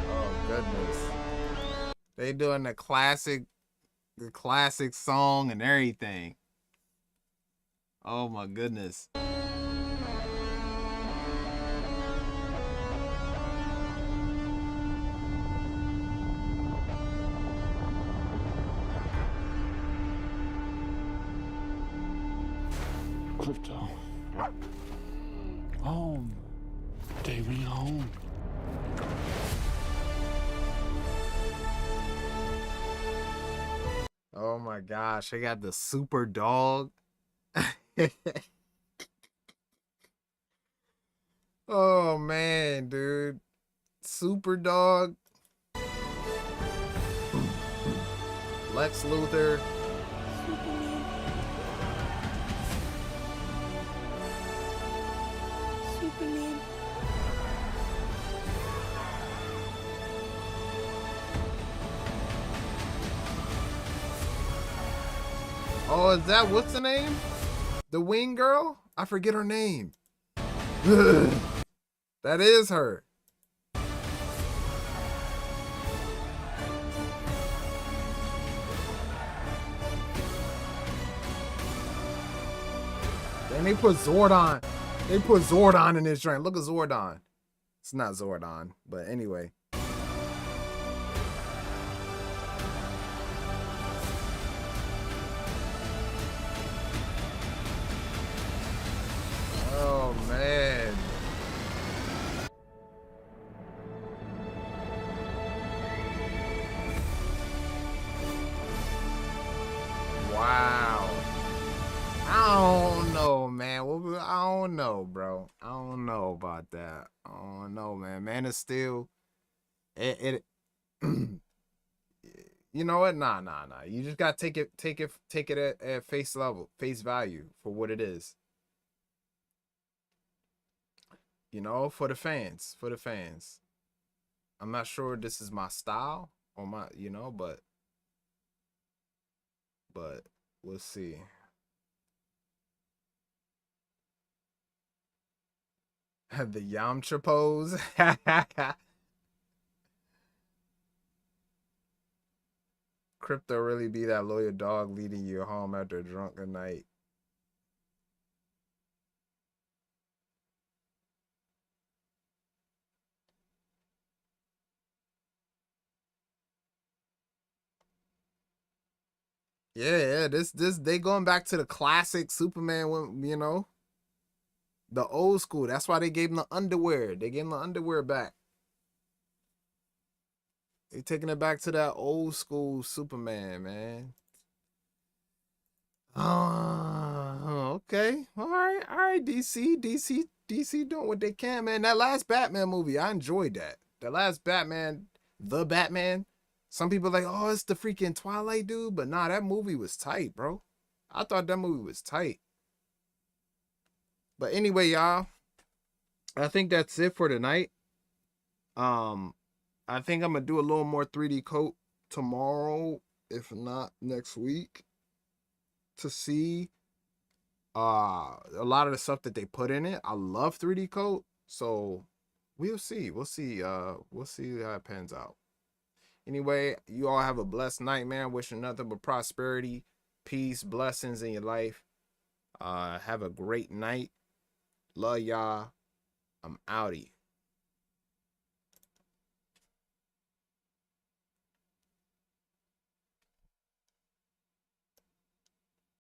Oh goodness. They doing the classic song and everything. Oh my goodness. Crypto. Home. Daily home. Oh my gosh, they got the super dog. Oh man, dude. Super dog. Lex Luthor. Superman. Superman. Oh, is that what's the name? The wing girl? I forget her name. That is her. And they put Zordon. They put Zordon in this joint. Look at Zordon. It's not Zordon, but anyway. Oh man. Wow. I don't know, man. I don't know, bro. I don't know about that. I don't know, man. Man of Steel. It you know what? Nah. You just gotta take it at face value for what it is. You know, for the fans. I'm not sure this is my style or my, you know, but we'll see. The Yamcha pose. Crypto really be that loyal dog leading you home after a drunken night. Yeah, this they going back to the classic Superman when, you know, the old school. That's why they gave him the underwear. They gave him the underwear back. They taking it back to that old school Superman, man. Okay. All right, DC doing what they can, man. That last Batman movie, I enjoyed that. The last Batman, The Batman. Some people like, oh, it's the freaking Twilight dude, but nah, that movie was tight, bro. I thought that movie was tight. But anyway, y'all, I think that's it for tonight. I think I'm gonna do a little more 3D coat tomorrow, if not next week, to see a lot of the stuff that they put in it. I love 3D coat, so we'll see. We'll see how it pans out. Anyway, you all have a blessed night, man. Wishing nothing but prosperity, peace, blessings in your life. Have a great night. Love y'all. I'm outie.